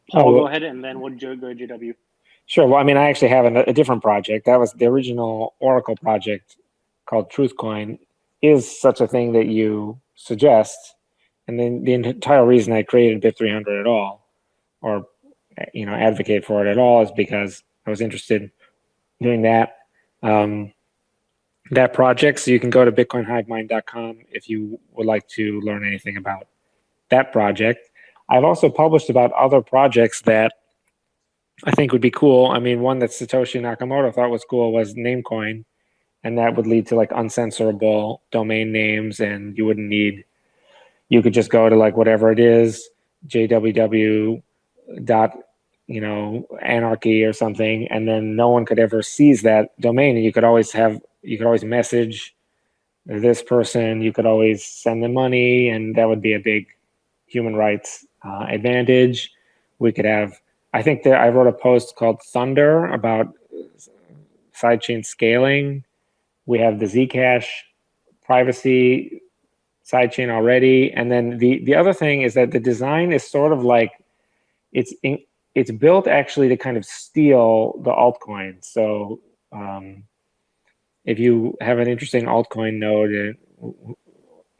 Paul, go ahead, and then we'll go JW. Sure. Well, I actually have a different project. That was the original Oracle project called TruthCoin, is such a thing that you suggest. And then the entire reason I created BIP 300 at all, or advocate for it at all, is because I was interested in doing that project. So you can go to bitcoinhivemind.com if you would like to learn anything about that project. I've also published about other projects that I think would be cool. One that Satoshi Nakamoto thought was cool was Namecoin, and that would lead to uncensorable domain names, and you could just go to whatever it is, jww anarchy or something, and then no one could ever seize that domain, and you could always message this person, you could always send them money, and that would be a big human rights advantage. We could have, I think that I wrote a post called Thunder about sidechain scaling. We have the Zcash privacy sidechain already. And then the other thing is that the design is sort of it's built actually to kind of steal the altcoins. So if you have an interesting altcoin node,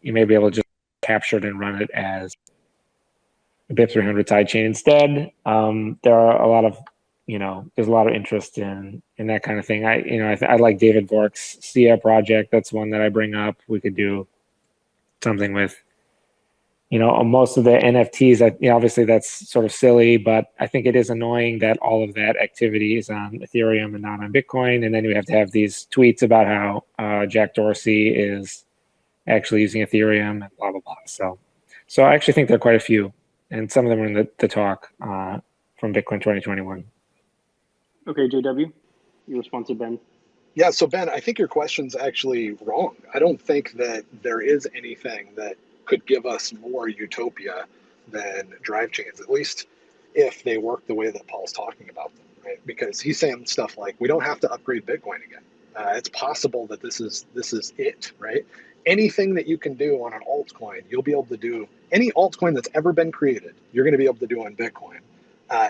you may be able to just capture it and run it as a BIP 300 sidechain instead. There are a lot of there's a lot of interest in that kind of thing. I like David Vork's SIA project. That's one that I bring up. We could do something with, most of the NFTs. Obviously that's sort of silly, but I think it is annoying that all of that activity is on Ethereum and not on Bitcoin. And then we have to have these tweets about how Jack Dorsey is actually using Ethereum and blah, blah, blah. So I actually think there are quite a few, and some of them are in the talk from Bitcoin 2021. Okay, JW, your response to Ben. Yeah, so Ben, I think your question's actually wrong. I don't think that there is anything that could give us more utopia than drive chains, at least if they work the way that Paul's talking about them, right? Because he's saying stuff like, we don't have to upgrade Bitcoin again. It's possible that this is it, right? Anything that you can do on an altcoin, you'll be able to do. Any altcoin that's ever been created, you're going to be able to do on Bitcoin.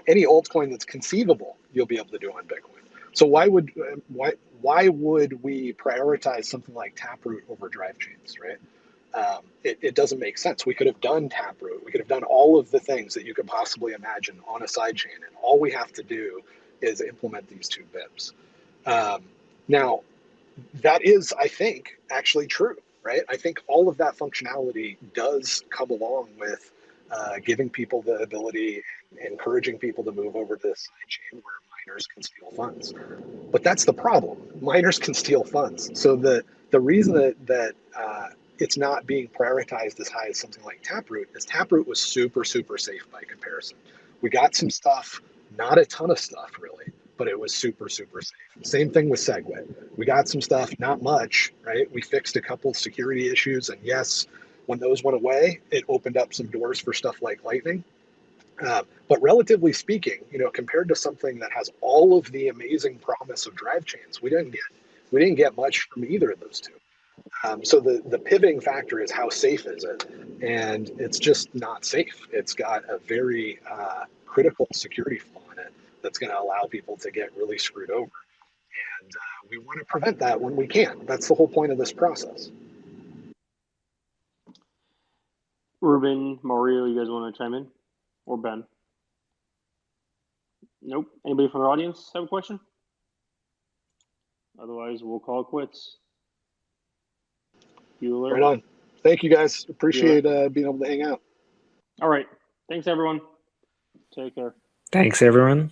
Any altcoin that's conceivable, you'll be able to do on Bitcoin. So why would we prioritize something like Taproot over drive chains, right? It doesn't make sense. We could have done Taproot. We could have done all of the things that you could possibly imagine on a sidechain, and all we have to do is implement these 2 BIPs. Now, that is, I think, actually true, right? I think all of that functionality does come along with giving people the ability, encouraging people to move over to this sidechain where miners can steal funds. But that's the problem. Miners can steal funds. So the reason that it's not being prioritized as high as something like Taproot is Taproot was super, super safe by comparison. We got some stuff, not a ton of stuff really, but it was super, super safe. Same thing with Segwit. We got some stuff, not much, right? We fixed a couple security issues, and yes, when those went away, it opened up some doors for stuff like Lightning. But relatively speaking, compared to something that has all of the amazing promise of drive chains, we didn't get much from either of those 2. So the pivoting factor is how safe is it, and it's just not safe. It's got a very critical security flaw in it that's going to allow people to get really screwed over, and we want to prevent that when we can. That's the whole point of this process. Ruben, Mario, you guys want to chime in? Or Ben? Nope. Anybody from the audience have a question? Otherwise, we'll call it quits. Bueller. Right on. Thank you, guys. Appreciate being able to hang out. All right. Thanks, everyone. Take care. Thanks, everyone.